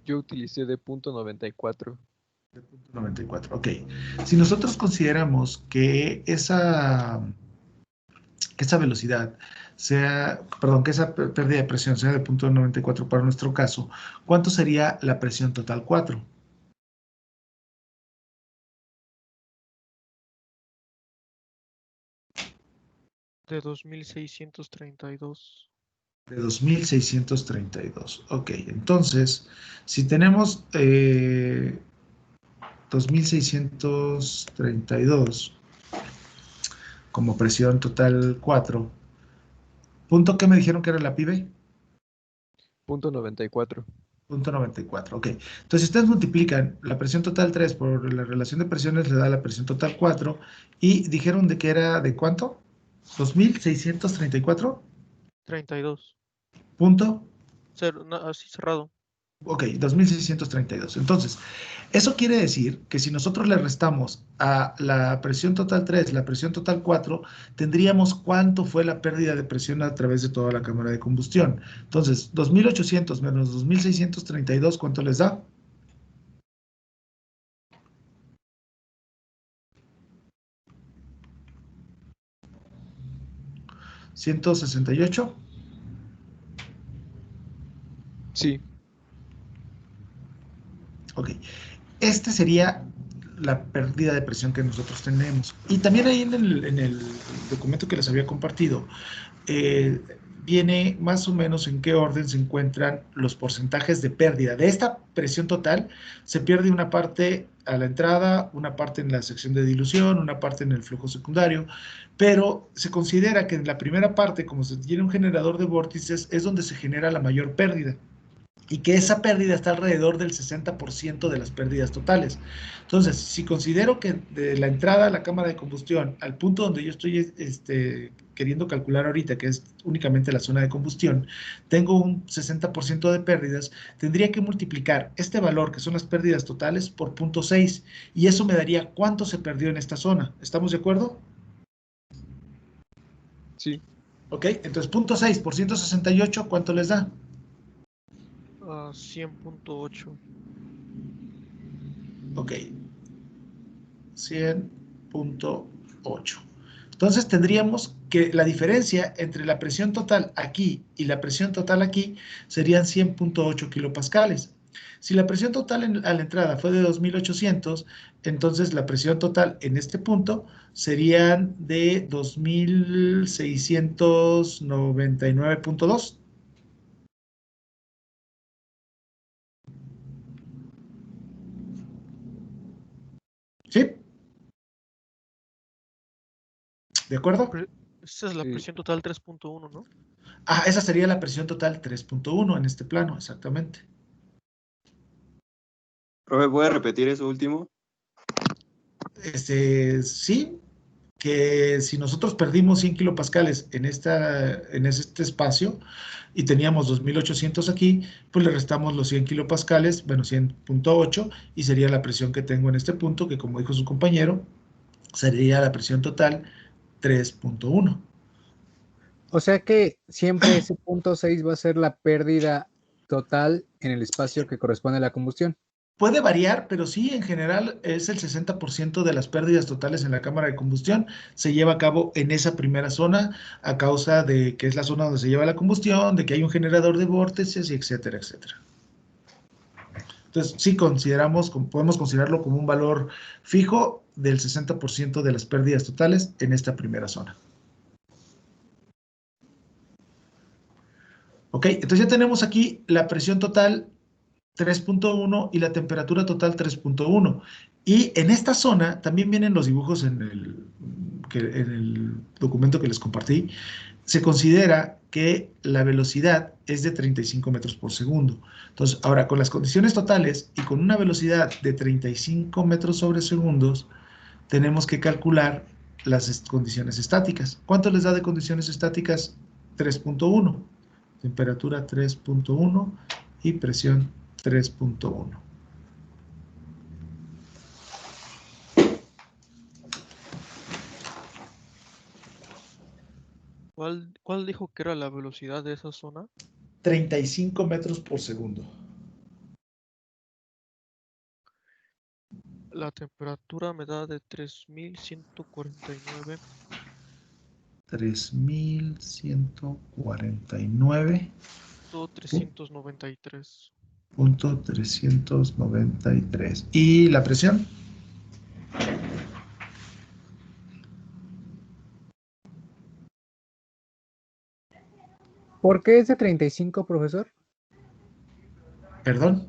S2: Yo utilicé de punto 94.
S1: 94. Ok. Si nosotros consideramos que esa velocidad sea, perdón, que esa pérdida de presión sea de 0.94 para nuestro caso, ¿cuánto sería la presión total 4?
S6: De 2632.
S1: De 2.632. Ok, entonces, si tenemos 2.632 como presión total 4, ¿punto qué me dijeron que era la PIB?
S2: Punto 94.
S1: Punto 94, ok. Entonces, si ustedes multiplican la presión total 3 por la relación de presiones, le da la presión total 4, y dijeron de que era ¿de cuánto? 2.634.
S6: 32.
S1: Punto.
S6: Así cerrado.
S1: Ok, 2.632. Entonces, eso quiere decir que si nosotros le restamos a la presión total 3, la presión total 4, tendríamos cuánto fue la pérdida de presión a través de toda la cámara de combustión. Entonces, 2.800 menos 2.632, ¿cuánto les da? 168.
S2: Sí.
S1: Ok. Este sería la pérdida de presión que nosotros tenemos. Y también ahí en el documento que les había compartido, viene más o menos en qué orden se encuentran los porcentajes de pérdida. De esta presión total, se pierde una parte a la entrada, una parte en la sección de dilución, una parte en el flujo secundario, pero se considera que en la primera parte, como se tiene un generador de vórtices, es donde se genera la mayor pérdida, y que esa pérdida está alrededor del 60% de las pérdidas totales. Entonces, si considero que de la entrada a la cámara de combustión al punto donde yo estoy queriendo calcular ahorita, que es únicamente la zona de combustión, tengo un 60% de pérdidas, tendría que multiplicar este valor, que son las pérdidas totales, por 0.6, y eso me daría cuánto se perdió en esta zona. ¿Estamos de acuerdo?
S2: Sí.
S1: Ok, entonces 0.6 por 168, ¿cuánto les da?
S6: 100.8.
S1: Ok, 100.8. Entonces tendríamos que la diferencia entre la presión total aquí y la presión total aquí serían 100.8 kilopascales. Si la presión total a la entrada fue de 2800, entonces la presión total en este punto serían de 2699.2. ¿Sí? ¿De acuerdo?
S6: Esa es la
S2: Sí.
S6: presión total 3.1, ¿no?
S1: Ah, esa sería la presión total 3.1 en este plano, exactamente.
S9: Profe, ¿puede repetir eso último?
S1: Sí, que si nosotros perdimos 100 kilopascales en este espacio y teníamos 2800 aquí, pues le restamos los 100 kilopascales, bueno, 100.8, y sería la presión que tengo en este punto, que como dijo su compañero, sería la presión total 3.1.
S4: O sea que siempre ese punto 6 va a ser la pérdida total en el espacio que corresponde a la combustión.
S1: Puede variar, pero sí, en general es el 60% de las pérdidas totales en la cámara de combustión se lleva a cabo en esa primera zona, a causa de que es la zona donde se lleva la combustión, de que hay un generador de vórtices, y etcétera, etcétera. Entonces, sí podemos considerarlo como un valor fijo del 60% de las pérdidas totales en esta primera zona. Ok, entonces ya tenemos aquí la presión total 3.1 y la temperatura total 3.1. Y en esta zona también vienen los dibujos en el documento que les compartí. Se considera que la velocidad es de 35 metros por segundo. Entonces, ahora con las condiciones totales y con una velocidad de 35 metros sobre segundos, tenemos que calcular las condiciones estáticas. ¿Cuánto les da de condiciones estáticas? 3.1. Temperatura 3.1 y presión 3.1.
S6: ¿Cuál dijo que era la velocidad de esa zona?
S1: 35 metros por segundo.
S6: La temperatura me da de 3149.
S1: 3149.
S6: 393.
S1: Punto 393. ¿Y la presión?
S4: ¿Por qué es de 35, profesor?
S1: Perdón.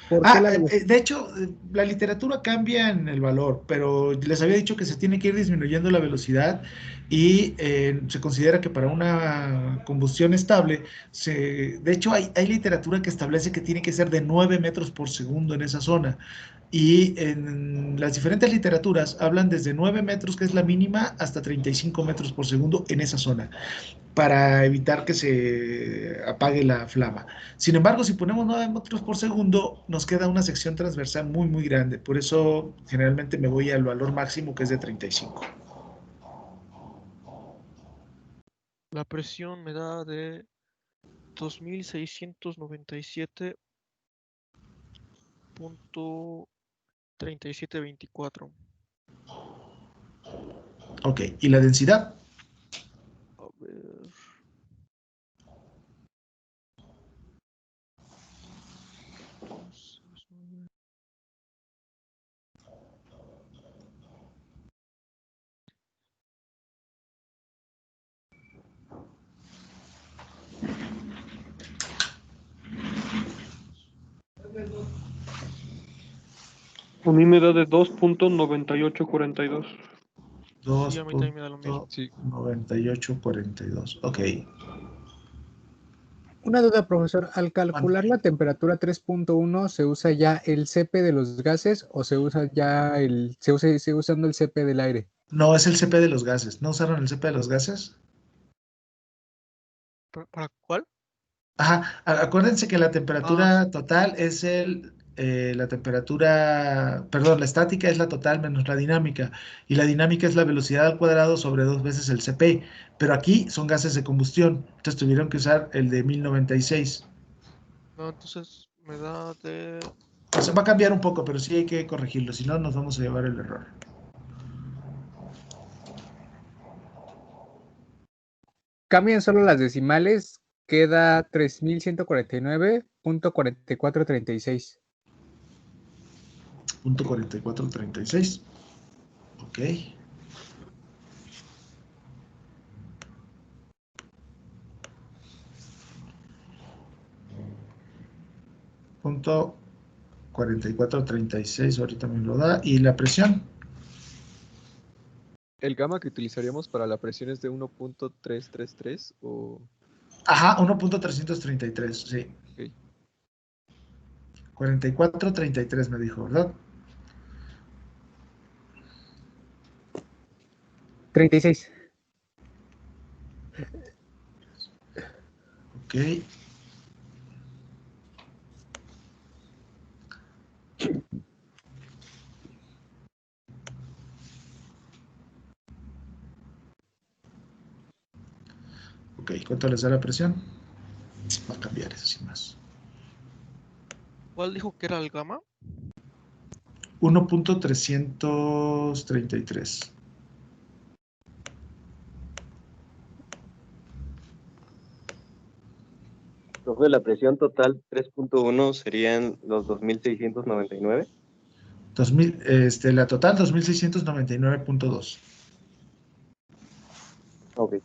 S4: ¿Por qué la
S1: De hecho, la literatura cambia en el valor, pero les había dicho que se tiene que ir disminuyendo la velocidad, y se considera que para una combustión estable, de hecho hay literatura que establece que tiene que ser de 9 metros por segundo en esa zona, y en las diferentes literaturas hablan desde 9 metros, que es la mínima, hasta 35 metros por segundo en esa zona, para evitar que se apague la flama. Sin embargo, si ponemos 9 metros por segundo, nos queda una sección transversal muy, muy grande. Por eso, generalmente me voy al valor máximo, que es de 35.
S6: La presión me da de 2697.3724.
S1: Ok, ¿y la densidad?
S6: A ver.
S3: A mí me da de 2.9842.
S6: Sí, a mí también me da lo mismo.
S2: Sí.
S1: 2.9842. Ok.
S4: Una duda, profesor. Al calcular la temperatura 3.1, ¿se usa ya el CP de los gases o se usa ya sigue usando el CP del aire?
S1: No, es el CP de los gases. ¿No usaron el CP de los gases?
S6: ¿Para cuál?
S1: Ajá, acuérdense que la temperatura total es la temperatura, perdón, la estática es la total menos la dinámica, y la dinámica es la velocidad al cuadrado sobre 2 veces el CP, pero aquí son gases de combustión, entonces tuvieron que usar el de 1096.
S6: No, entonces me da de...
S1: O sea, va a cambiar un poco, pero sí hay que corregirlo, si no nos vamos a llevar el error.
S4: Cambian solo las decimales, queda 3149.4436.
S1: Punto 4436. Ok. Punto 4436, ahorita me lo da. ¿Y la presión?
S2: El gamma que utilizaríamos para la presión es de 1.333 o...
S1: Ajá, 1.333, sí.
S2: Ok.
S1: 4433 me dijo, ¿verdad?
S4: 36.
S1: Ok. Ok, ¿cuánto les da la presión? Va a cambiar eso sin más.
S6: ¿Cuál dijo que era el gamma?
S1: 1.333.
S9: Profe, la presión total 3.1 serían los 2.699.
S1: 2000, la total 2699.2.
S9: Ok.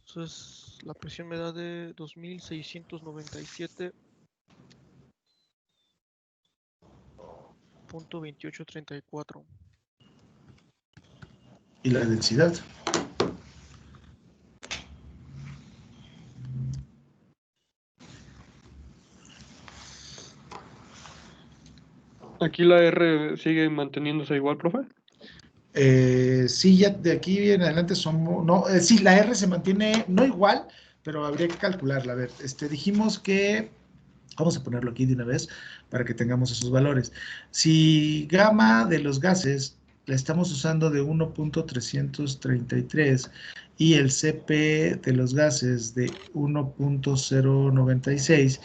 S6: Entonces la presión me da de 2697.2834.
S1: ¿Y la densidad?
S3: Aquí la R sigue manteniéndose igual, profe.
S1: Sí, ya de aquí en adelante somos, no, sí, la R se mantiene, no igual, pero habría que calcularla. A ver, dijimos que, vamos a ponerlo aquí de una vez para que tengamos esos valores. Si gamma de los gases la estamos usando de 1.333 y el CP de los gases de 1.096,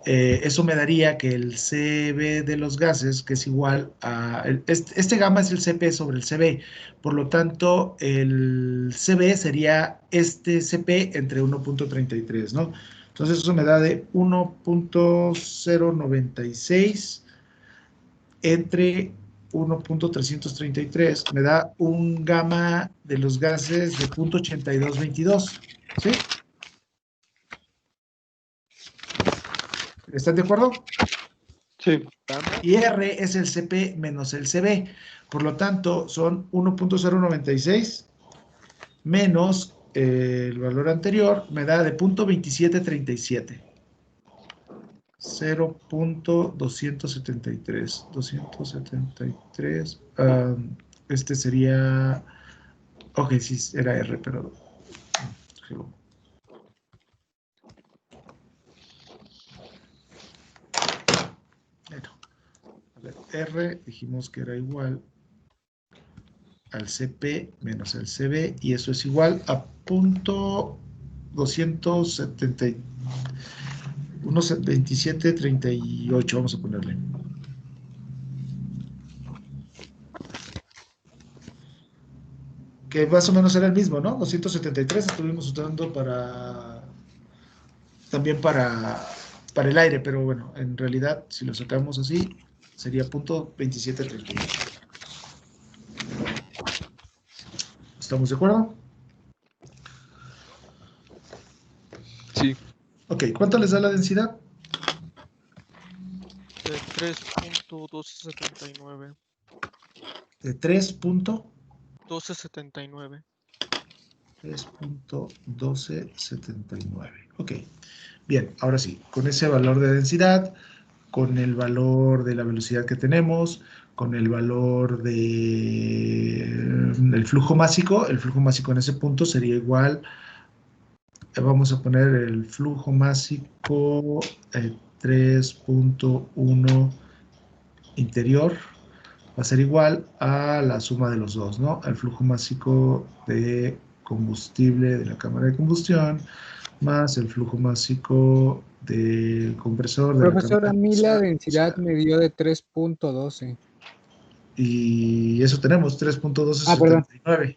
S1: eso me daría que el CB de los gases, que es igual a... Este gamma es el CP sobre el CB, por lo tanto, el CB sería este CP entre 1.33, ¿no? Entonces eso me da de 1.096 entre 1.333, me da un gamma de los gases de 0.8222, ¿sí? ¿Están de acuerdo?
S3: Sí.
S1: Y R es el CP menos el CB. Por lo tanto, son 1.096 menos el valor anterior, me da de 0.2737. 0.273. 273. Este sería... Ok, sí, era R, pero... A ver, R dijimos que era igual al CP menos el CB, y eso es igual a 0.270, unos 2738, vamos a ponerle. Que más o menos era el mismo, ¿no? 273 estuvimos usando también para el aire, pero bueno, en realidad, si lo sacamos así, sería 0.2738. ¿Estamos de acuerdo? Ok, ¿cuánto les da la densidad?
S6: De 3.1279.
S1: De
S6: 1279.
S1: 3.1279. Ok, bien, ahora sí, con ese valor de densidad, con el valor de la velocidad que tenemos, con el valor del flujo másico, el flujo másico en ese punto sería igual, vamos a poner el flujo másico 3.1 interior, va a ser igual a la suma de los dos, ¿no? El flujo másico de combustible de la cámara de combustión más el flujo másico del compresor de la cámara
S4: Profesor,
S1: de
S4: a mí la
S1: combustión.
S4: densidad me dio de 3.12.
S1: Y eso tenemos,
S4: Perdón,
S1: 3.1279.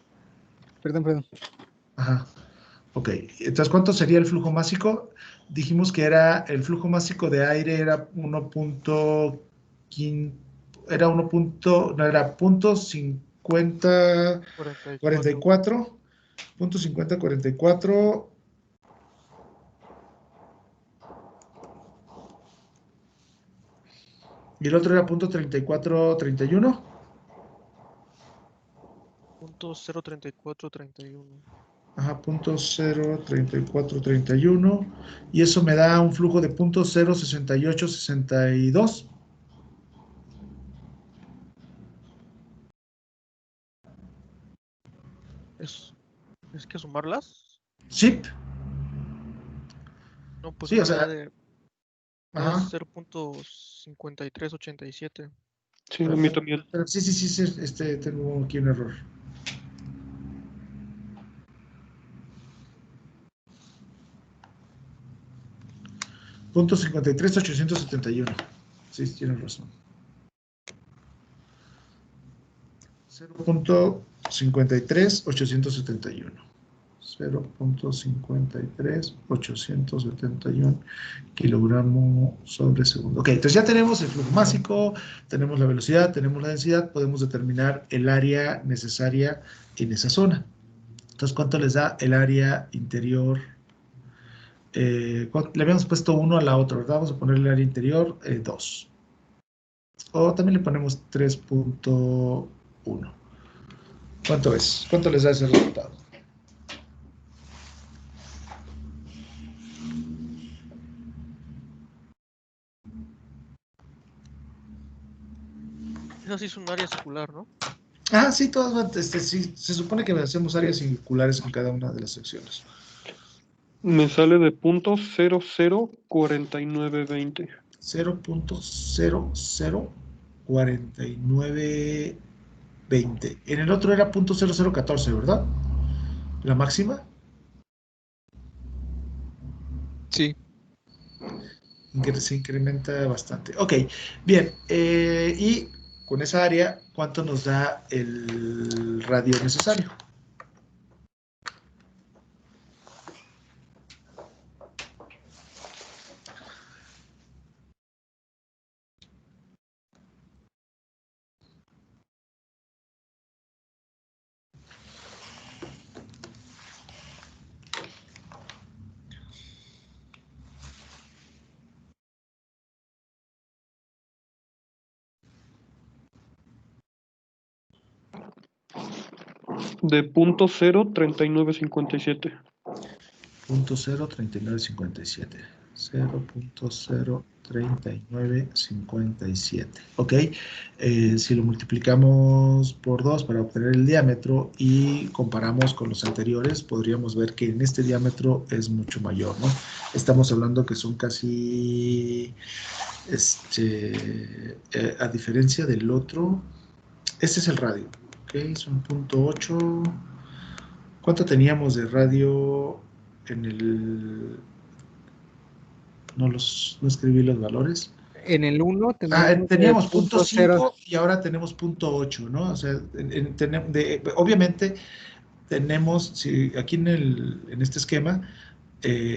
S4: perdón.
S1: Ajá. Ok, entonces, ¿cuánto sería el flujo másico? Dijimos que era el flujo másico de aire era 1.15, era 1. No, era punto 50, 44, punto 50, 44, y el otro era punto 34, 31.
S6: Punto 03431.
S1: Ajá, punto 0.3431, y eso me da un flujo de punto 0.6862.
S6: ¿Es que sumarlas?
S1: Sí,
S6: No, pues
S1: sí, o
S6: me da
S1: sea,
S6: de
S1: ajá.
S6: 0.5387.
S3: Sí, a mí también.
S1: Sí, tengo aquí un error. Punto 53.871. Sí, tienes razón. 0.53.871. 0.53.871 kilogramos sobre segundo. Ok, entonces ya tenemos el flujo másico, tenemos la velocidad, tenemos la densidad, podemos determinar el área necesaria en esa zona. Entonces, ¿cuánto les da el área interior? Le habíamos puesto 1 a la otra, ¿verdad? Vamos a ponerle el área interior 2. O también le ponemos 3.1. ¿Cuánto es? ¿Cuánto les da ese resultado?
S6: Esa sí es un área circular, ¿no?
S1: Ah, sí, todas, sí, se supone que hacemos áreas circulares en cada una de las secciones.
S3: Me sale de punto 004920.
S1: 0.004920. En el otro era punto 0014, ¿verdad? La máxima.
S2: Sí.
S1: Se incrementa bastante. Ok, bien. Y con esa área, ¿cuánto nos da el radio necesario?
S3: De punto 03957.
S1: Punto 0.3957. 0.03957. Ok, si lo multiplicamos por 2 para obtener el diámetro y comparamos con los anteriores, podríamos ver que en este diámetro es mucho mayor, ¿no? Estamos hablando que son casi, a diferencia del otro, este es el radio, ok, son 0.8. ¿Cuánto teníamos de radio en el... No escribí los valores.
S4: En el 1 teníamos
S1: Teníamos punto
S4: 0.0.
S1: 5 y ahora tenemos punto 8, ¿no? O sea, obviamente tenemos, si aquí en este esquema,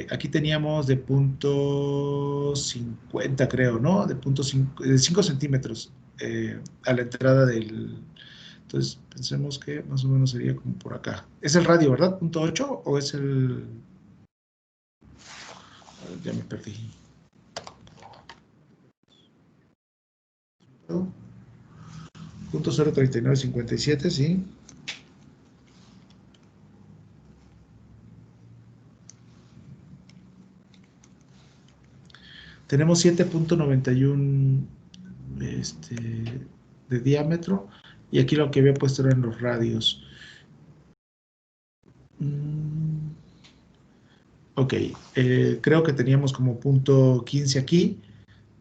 S1: aquí teníamos de punto 50, creo, ¿no? De punto 5, de 5 centímetros a la entrada del... Entonces, pensemos que más o menos sería como por acá. Es el radio, ¿verdad? ¿Punto 8 o es el...? Ya me perdí. Punto 03957, sí. Tenemos 7.91 de diámetro, y aquí lo que había puesto eran los radios. Ok, creo que teníamos como punto 15 aquí,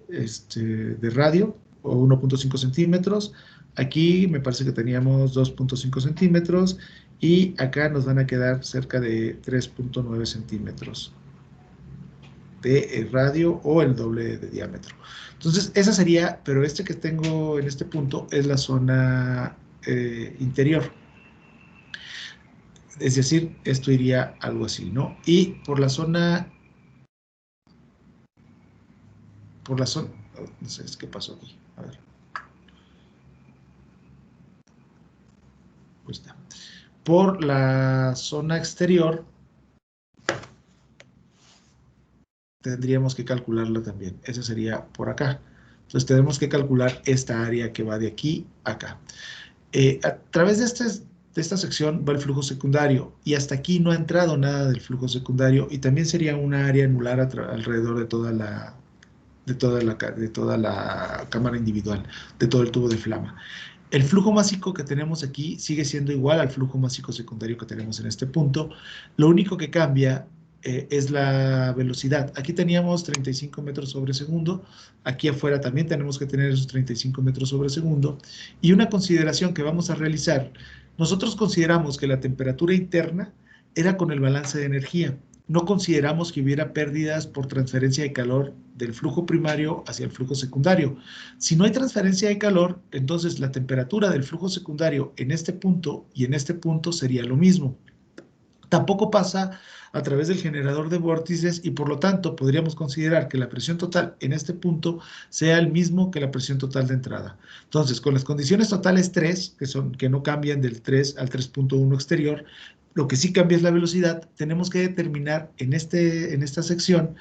S1: de radio, o 1.5 centímetros. Aquí me parece que teníamos 2.5 centímetros, y acá nos van a quedar cerca de 3.9 centímetros de radio, o el doble de diámetro. Entonces, esa sería, pero este que tengo en este punto es la zona interior. Es decir, esto iría algo así, ¿no? Y por la zona, no sé, ¿qué pasó aquí? A ver. Pues está. Por la zona exterior, tendríamos que calcularla también. Esa sería por acá. Entonces tenemos que calcular esta área que va de aquí a acá. A través de esta sección va el flujo secundario, y hasta aquí no ha entrado nada del flujo secundario, y también sería una área anular alrededor de toda la cámara individual, de todo el tubo de flama. El flujo másico que tenemos aquí sigue siendo igual al flujo másico secundario que tenemos en este punto. Lo único que cambia es la velocidad. Aquí teníamos 35 metros sobre segundo. Aquí afuera también tenemos que tener esos 35 metros sobre segundo. Y una consideración que vamos a realizar: nosotros consideramos que la temperatura interna era con el balance de energía. No consideramos que hubiera pérdidas por transferencia de calor del flujo primario hacia el flujo secundario. Si no hay transferencia de calor, entonces la temperatura del flujo secundario en este punto y en este punto sería lo mismo. Tampoco pasa a través del generador de vórtices, y por lo tanto podríamos considerar que la presión total en este punto sea el mismo que la presión total de entrada. Entonces, con las condiciones totales 3, que no cambian del 3 al 3.1 exterior, lo que sí cambia es la velocidad. Tenemos que determinar en esta sección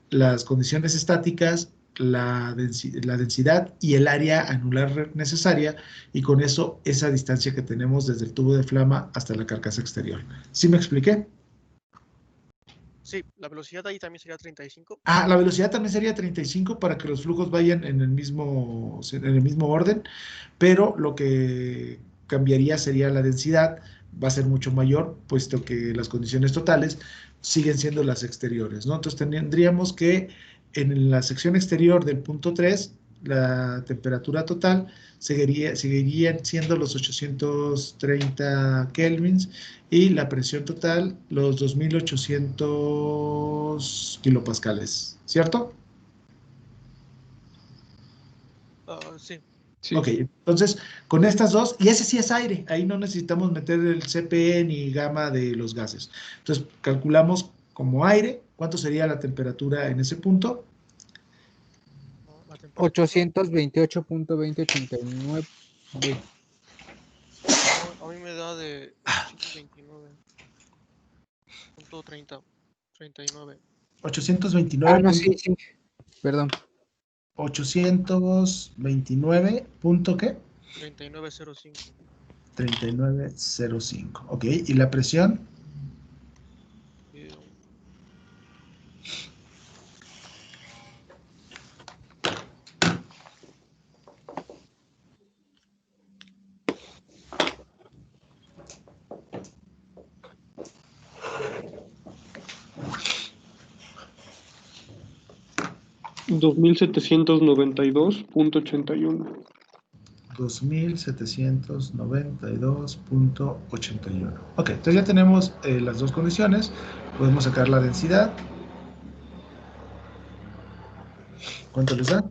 S1: las condiciones estáticas, la densidad y el área anular necesaria, y con eso esa distancia que tenemos desde el tubo de flama hasta la carcasa exterior. ¿Sí me expliqué?
S6: Sí, la velocidad ahí también sería 35.
S1: La velocidad también sería 35 para que los flujos vayan en el mismo orden, pero lo que cambiaría sería la densidad. Va a ser mucho mayor, puesto que las condiciones totales siguen siendo las exteriores, ¿no? Entonces tendríamos que, en la sección exterior del punto 3, la temperatura total seguirían siendo los 830 kelvins, y la presión total los 2800 kilopascales, ¿cierto?
S6: Sí.
S2: Sí.
S1: Ok, entonces con estas dos, y ese sí es aire, ahí no necesitamos meter el CPE ni gamma de los gases. Entonces calculamos como aire, ¿cuánto sería la temperatura en ese punto?
S6: La temperatura.
S4: 828.2089.
S6: A mí me da de 829.39.
S1: 829.
S4: No, sí, sí. Perdón.
S1: 829. ¿Qué?
S6: 3905.
S1: 3905. Ok, ¿y la presión?
S6: Eh,
S3: 2792.81.
S1: 2792.81. Ok, entonces ya tenemos las dos condiciones. Podemos sacar la densidad. ¿Cuánto les da?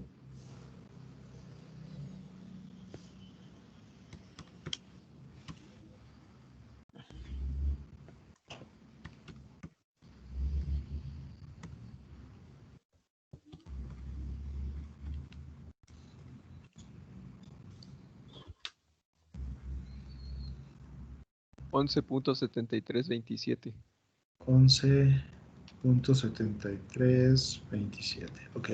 S2: $11.7327.
S1: 11. .7327, ok.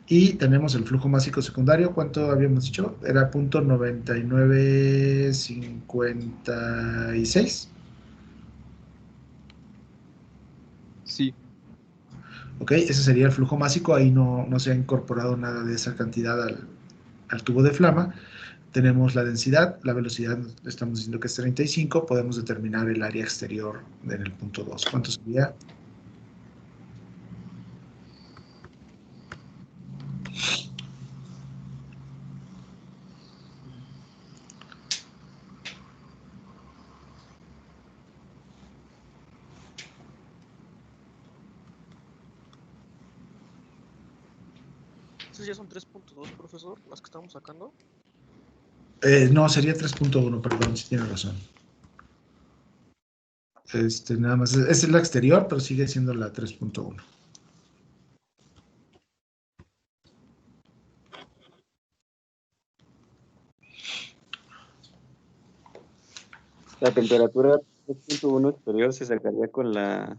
S1: Y tenemos el flujo másico secundario, ¿cuánto habíamos dicho? Era .9956.
S2: Sí,
S1: Ok, ese sería el flujo másico, ahí no se ha incorporado nada de esa cantidad al tubo de flama. Tenemos la densidad, la velocidad, estamos diciendo que es 35, podemos determinar el área exterior en el punto 2. ¿Cuánto sería?
S6: ¿Esas ya son 3.2, profesor? Las que estamos sacando.
S1: No, sería 3.1, perdón, si tiene razón. Nada más, es la exterior, pero sigue siendo la 3.1.
S9: La temperatura 3.1 exterior se sacaría con la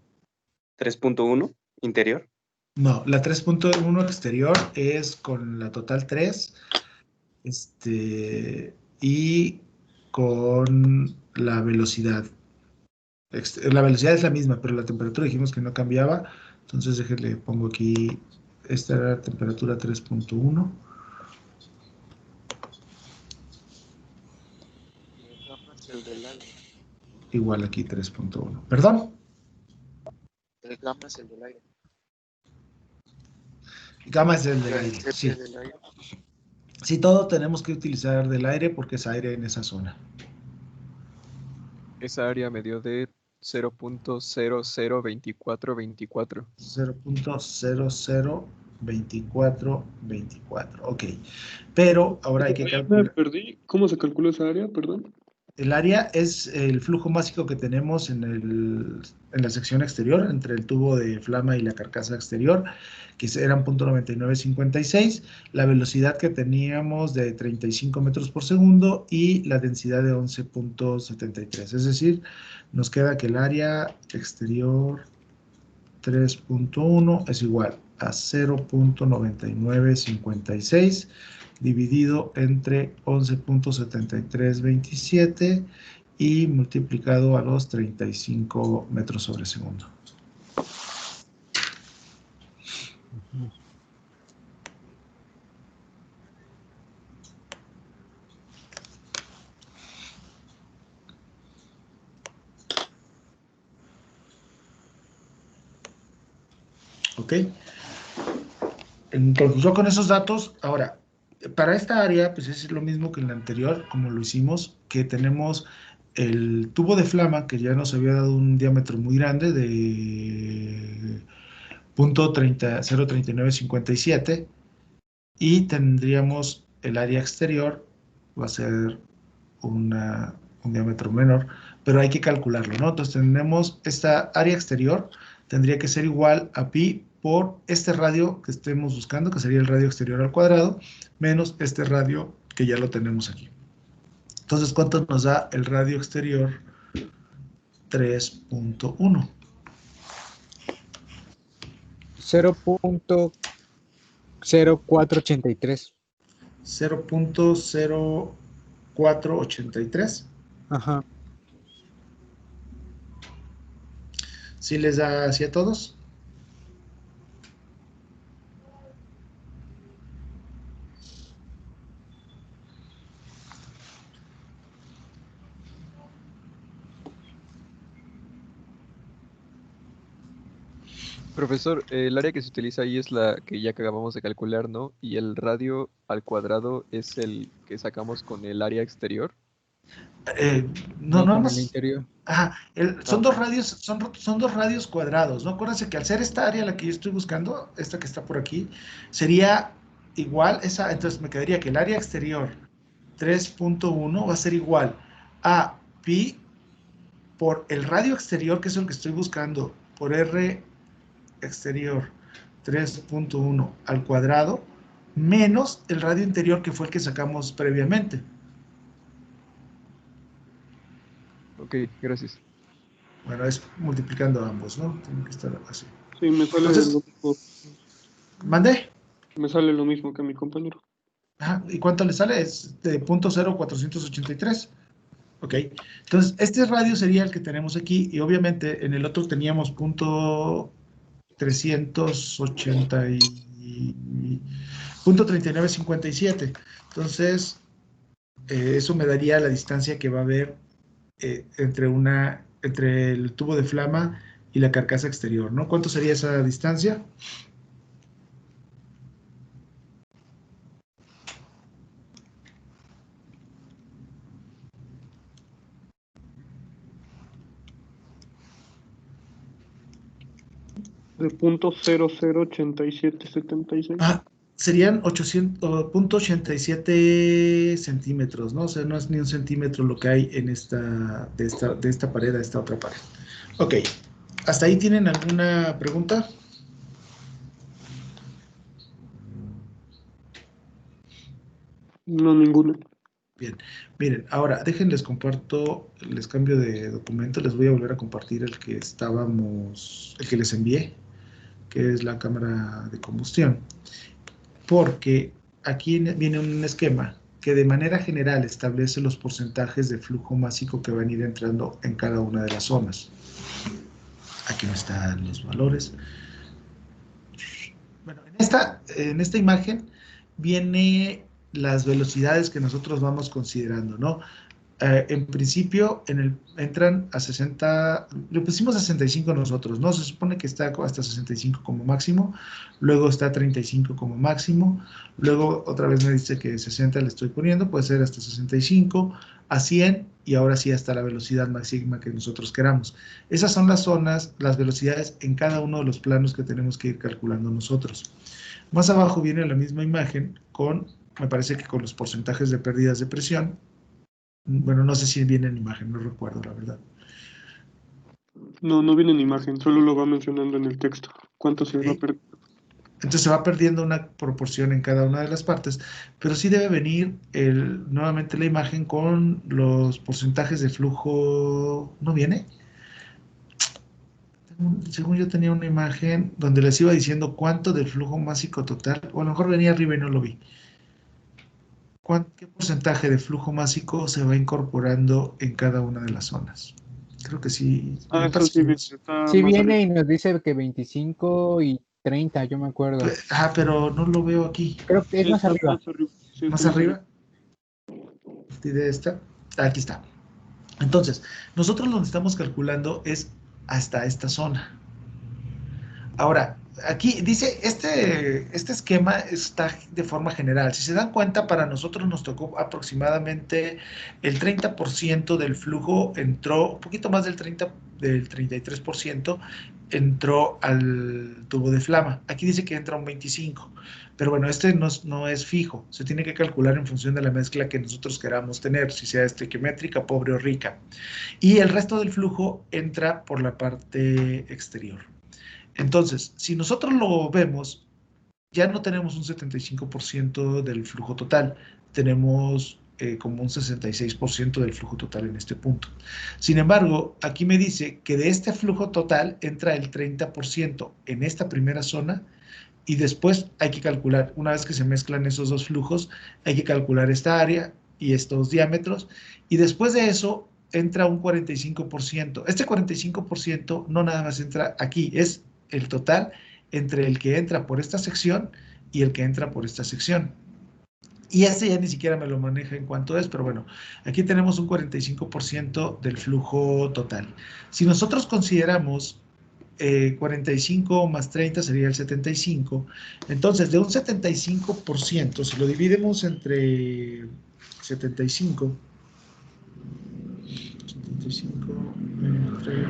S9: 3.1 interior.
S1: No, la 3.1 exterior es con la total 3, y con la velocidad. La velocidad es la misma, pero la temperatura dijimos que no cambiaba. Entonces déjenle, pongo aquí, esta era la temperatura 3.1.
S8: Y el gamma es el del aire.
S1: Igual aquí 3.1. ¿Perdón?
S8: El gamma es el del aire.
S1: Gamma es el del
S8: El
S1: aire,
S8: CP
S1: sí.
S8: del aire.
S1: Sí, todo tenemos que utilizar del aire porque es aire en esa zona.
S2: esa área me dio de 0.002424.
S1: 0.002424. Ok. Pero ahora hay que
S3: Ahí me
S1: calcular.
S3: perdí. ¿Cómo se calcula esa área? Perdón.
S1: El área es el flujo másico que tenemos en la sección exterior, entre el tubo de flama y la carcasa exterior, que eran .9956, la velocidad que teníamos de 35 metros por segundo y la densidad de 11.73. Es decir, nos queda que el área exterior 3.1 es igual a 0.9956 dividido entre 11.7327 y multiplicado a los 35 metros sobre segundo. ¿Ok? Entonces, yo con esos datos, ahora, para esta área, pues es lo mismo que en la anterior, como lo hicimos, que tenemos el tubo de flama, que ya nos había dado un diámetro muy grande de .03957, y tendríamos el área exterior, va a ser un diámetro menor, pero hay que calcularlo, ¿no? Entonces tenemos esta área exterior, tendría que ser igual a pi por este radio que estemos buscando, que sería el radio exterior al cuadrado, menos este radio que ya lo tenemos aquí. Entonces, ¿cuánto nos da el radio exterior 3.1?
S4: 0.0483.
S1: 0.0483.
S4: Ajá.
S1: ¿Sí les da así a todos?
S2: Profesor, el área que se utiliza ahí es la que ya acabamos de calcular, ¿no? Y el radio al cuadrado es el que sacamos con el área exterior.
S1: No
S4: con el
S1: hemos...
S4: interior.
S1: Ajá, son dos radios, son dos radios cuadrados, ¿no? Acuérdense que al ser esta área la que yo estoy buscando, esta que está por aquí, sería igual, entonces me quedaría que el área exterior 3.1 va a ser igual a pi por el radio exterior, que es el que estoy buscando, por r exterior 3.1 al cuadrado, menos el radio interior, que fue el que sacamos previamente.
S2: Ok, gracias.
S1: Bueno, es multiplicando ambos, ¿no? Tiene que estar así.
S3: Sí, me sale
S1: Entonces,
S3: lo mismo.
S1: ¿Mande?
S3: Me sale lo mismo que mi compañero.
S1: ¿Y cuánto le sale? Es de 0.0483. Ok, entonces este radio sería el que tenemos aquí y obviamente en el otro teníamos punto 3957. Entonces, eso me daría la distancia que va a haber entre el tubo de flama y la carcasa exterior, ¿no? ¿Cuánto sería esa distancia?
S3: De .008776.
S1: Serían 800.87 centímetros, ¿no? O sea, no es ni un centímetro lo que hay en de esta pared a esta otra pared. Ok, ¿hasta ahí tienen alguna pregunta?
S3: No, ninguna.
S1: Bien, miren, ahora déjenles comparto, les cambio de documento, les voy a volver a compartir el que el que les envié, que es la cámara de combustión, porque aquí viene un esquema que de manera general establece los porcentajes de flujo másico que van a ir entrando en cada una de las zonas. Aquí no están los valores. Bueno, en esta imagen viene las velocidades que nosotros vamos considerando, ¿no? En principio, entran a 60, le pusimos a 65 nosotros, ¿no? Se supone que está hasta 65 como máximo, luego está 35 como máximo, luego otra vez me dice que 60 le estoy poniendo, puede ser hasta 65, a 100 y ahora sí hasta la velocidad máxima que nosotros queramos. Esas son las zonas, las velocidades en cada uno de los planos que tenemos que ir calculando nosotros. Más abajo viene la misma imagen me parece que con los porcentajes de pérdidas de presión. Bueno, no sé si viene en imagen, no recuerdo la verdad.
S3: No, no viene en imagen, solo lo va mencionando en el texto. ¿Cuánto se va a perder?
S1: Entonces se va perdiendo una proporción en cada una de las partes, pero sí debe venir nuevamente la imagen con los porcentajes de flujo. ¿No viene? Según yo tenía una imagen donde les iba diciendo cuánto del flujo másico total, o a lo mejor venía arriba y no lo vi. ¿Qué porcentaje de flujo másico se va incorporando en cada una de las zonas? Creo que sí.
S3: Eso sí,
S4: sí viene y nos dice que 25 y 30, yo me acuerdo.
S1: Pero no lo veo aquí.
S4: Creo que es más arriba.
S3: Sí,
S1: ¿Más arriba? De esta. Aquí está. Entonces, nosotros lo que estamos calculando es hasta esta zona. Ahora, aquí dice, este esquema está de forma general. Si se dan cuenta, para nosotros nos tocó aproximadamente el 30% del flujo entró, un poquito más del 33% entró al tubo de flama. Aquí dice que entra un 25%, pero bueno, no es fijo. Se tiene que calcular en función de la mezcla que nosotros queramos tener, si sea estequiométrica, pobre o rica. Y el resto del flujo entra por la parte exterior. Entonces, si nosotros lo vemos, ya no tenemos un 75% del flujo total, tenemos como un 66% del flujo total en este punto. Sin embargo, aquí me dice que de este flujo total entra el 30% en esta primera zona y después hay que calcular, una vez que se mezclan esos dos flujos, hay que calcular esta área y estos diámetros y después de eso entra un 45%. Este 45% no nada más entra aquí, es el total entre el que entra por esta sección y el que entra por esta sección. Y este ya ni siquiera me lo maneja en cuanto es, pero bueno, aquí tenemos un 45% del flujo total. Si nosotros consideramos 45 más 30 sería el 75, entonces de un 75%, si lo dividimos entre 75 entre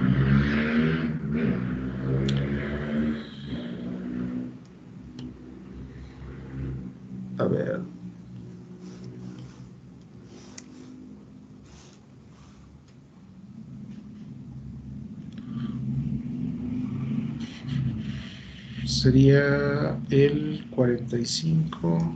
S1: a ver. Sería el 45.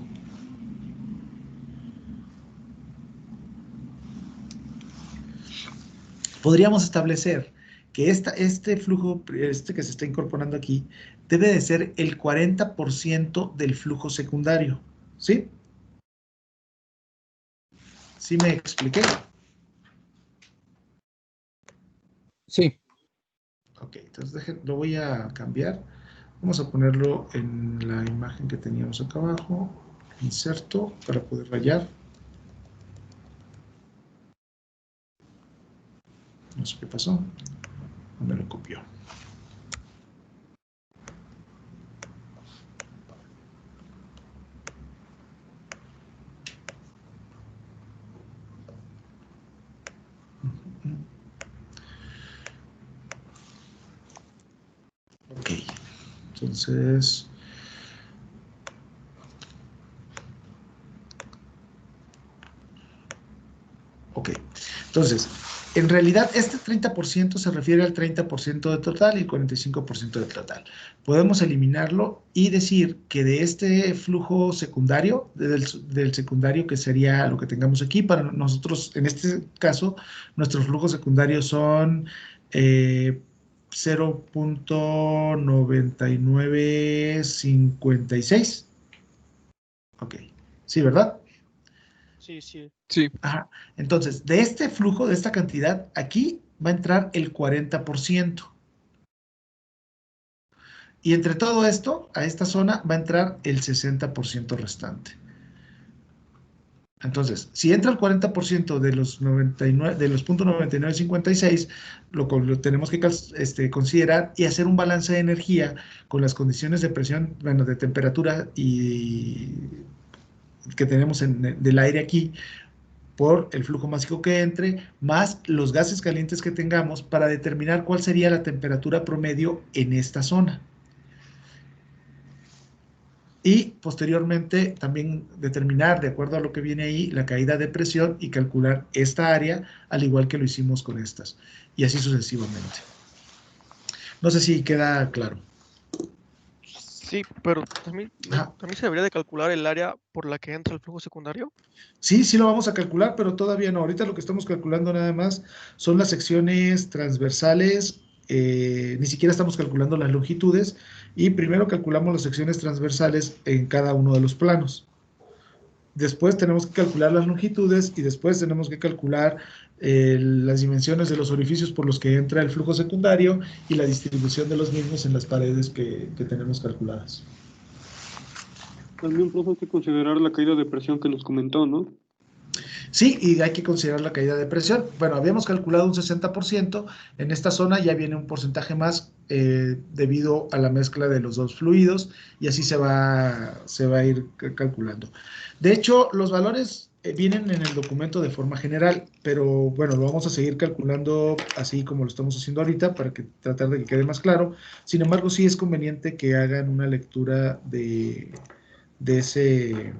S1: Podríamos establecer que este flujo, este que se está incorporando aquí, debe de ser el 40% del flujo secundario, ¿sí? ¿Sí me expliqué?
S4: Sí.
S1: Ok, entonces lo voy a cambiar. Vamos a ponerlo en la imagen que teníamos acá abajo. Inserto para poder rayar. No sé qué pasó. No me lo copió. Ok, entonces... Ok, entonces, en realidad este 30% se refiere al 30% del total y el 45% del total. Podemos eliminarlo y decir que de este flujo secundario, del secundario que sería lo que tengamos aquí, para nosotros, en este caso, nuestros flujos secundarios son 0.9956. Ok, sí, ¿verdad?
S6: Sí, sí.
S2: Sí.
S1: Ajá. Entonces, de este flujo, de esta cantidad, aquí va a entrar el 40%. Y entre todo esto, a esta zona va a entrar el 60% restante. Entonces, si entra el 40% de los 99, de los .9956, lo tenemos que considerar y hacer un balance de energía con las condiciones de presión, bueno, de temperatura y que tenemos del aire aquí, por el flujo másico que entre, más los gases calientes que tengamos para determinar cuál sería la temperatura promedio en esta zona. Y posteriormente también determinar, de acuerdo a lo que viene ahí, la caída de presión y calcular esta área, al igual que lo hicimos con estas. Y así sucesivamente. No sé si queda claro.
S6: Sí, pero también, también se debería de calcular el área por la que entra el flujo secundario.
S1: Sí, sí lo vamos a calcular, pero todavía no. Ahorita lo que estamos calculando nada más son las secciones transversales, ni siquiera estamos calculando las longitudes, y primero calculamos las secciones transversales en cada uno de los planos. Después tenemos que calcular las longitudes y después tenemos que calcular las dimensiones de los orificios por los que entra el flujo secundario y la distribución de los mismos en las paredes que tenemos calculadas.
S3: También, profe, hay que considerar la caída de presión que nos comentó, ¿no?
S1: Sí, y hay que considerar la caída de presión. Bueno, habíamos calculado un 60%, en esta zona ya viene un porcentaje más debido a la mezcla de los dos fluidos y así se va a ir calculando. De hecho, los valores vienen en el documento de forma general, pero bueno, lo vamos a seguir calculando así como lo estamos haciendo ahorita para tratar de que quede más claro. Sin embargo, sí es conveniente que hagan una lectura de ese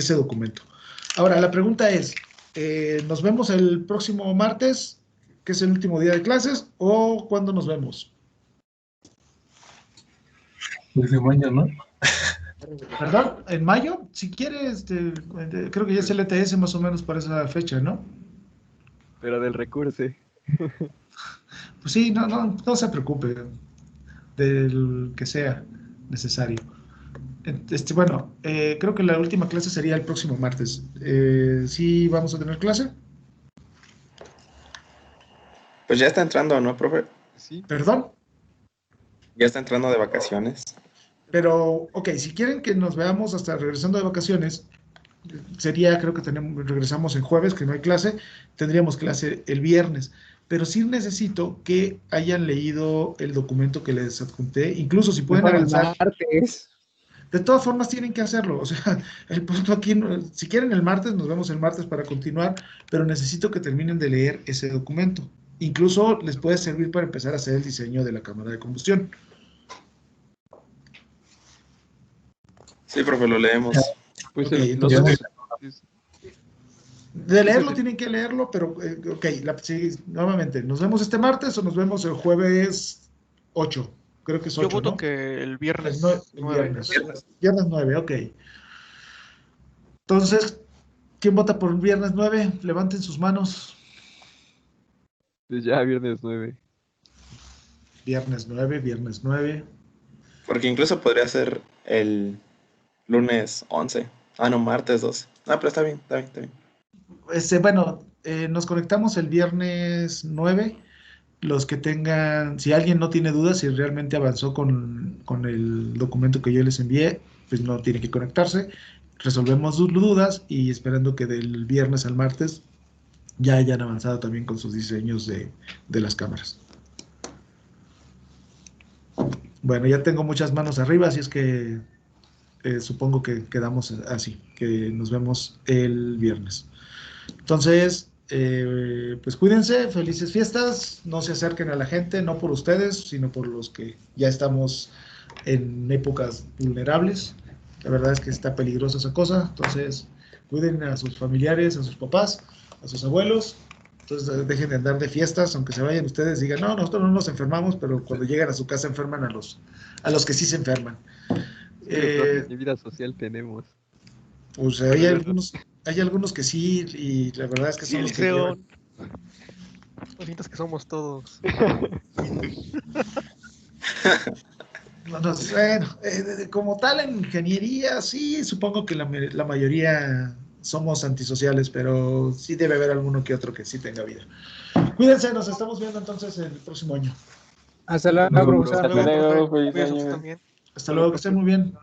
S1: documento. Ahora, la pregunta es, ¿nos vemos el próximo martes, que es el último día de clases, o cuándo nos vemos?
S7: Desde mayo, ¿no?
S1: ¿Perdón? ¿En mayo? Si quieres, creo que ya es el ETS más o menos para esa fecha, ¿no?
S2: Pero del recurso.
S1: Pues sí, no se preocupe del que sea necesario. Bueno, creo que la última clase sería el próximo martes. ¿Sí vamos a tener clase?
S5: Pues ya está entrando, ¿no, profe?
S2: Sí.
S1: ¿Perdón?
S5: Ya está entrando de vacaciones.
S1: Pero, ok, si quieren que nos veamos hasta regresando de vacaciones, sería, creo que regresamos el jueves, que no hay clase, tendríamos clase el viernes. Pero sí necesito que hayan leído el documento que les adjunté, incluso si pueden
S4: Mejor el
S1: avanzar.
S4: martes.
S1: De todas formas tienen que hacerlo, o sea, el punto aquí, si quieren el martes, nos vemos el martes para continuar, pero necesito que terminen de leer ese documento. Incluso les puede servir para empezar a hacer el diseño de la cámara de combustión.
S5: Sí, profe, lo leemos.
S2: Pues
S1: Ok,
S2: nos
S1: entonces,
S2: vemos.
S1: de leerlo
S2: Sí.
S1: tienen que leerlo, pero ok, sí, nuevamente, ¿nos vemos este martes o nos vemos el jueves 8? Creo que es
S6: Yo
S1: 8,
S6: voto
S1: ¿no?
S6: que el viernes
S1: El
S6: 9.
S1: viernes. Viernes 9, ok. Entonces, ¿quién vota por el viernes 9? Levanten sus manos.
S2: Pues ya viernes 9.
S1: Viernes 9.
S5: Porque incluso podría ser el lunes 11. Ah, no, martes 12. Ah, pero está bien.
S1: Bueno, nos conectamos el viernes 9. Los que tengan, si alguien no tiene dudas, si realmente avanzó con el documento que yo les envié, pues no tiene que conectarse. Resolvemos sus dudas y esperando que del viernes al martes ya hayan avanzado también con sus diseños de las cámaras. Bueno, ya tengo muchas manos arriba, así es que supongo que quedamos así, que nos vemos el viernes. Entonces, pues cuídense, felices fiestas, no se acerquen a la gente, no por ustedes, sino por los que ya estamos en épocas vulnerables. La verdad es que está peligrosa esa cosa, entonces cuiden a sus familiares, a sus papás, a sus abuelos. Entonces dejen de andar de fiestas, aunque se vayan ustedes, digan, no, nosotros no nos enfermamos, pero cuando llegan a su casa enferman a los que sí se enferman.
S2: ¿Qué vida social tenemos?
S1: Pues hay algunos que sí, y la verdad es que
S6: Sí,
S1: son los que llevan.
S6: No sientas que somos todos.
S1: Bueno, como tal en ingeniería, sí, supongo que la mayoría somos antisociales, pero sí debe haber alguno que otro que sí tenga vida. Cuídense, nos estamos viendo entonces el próximo año.
S4: Hasta luego,
S6: Hasta
S4: profesor.
S6: luego, profe.
S10: Feliz
S6: Cuídense
S10: año.
S6: también.
S1: Hasta luego, que estén muy bien.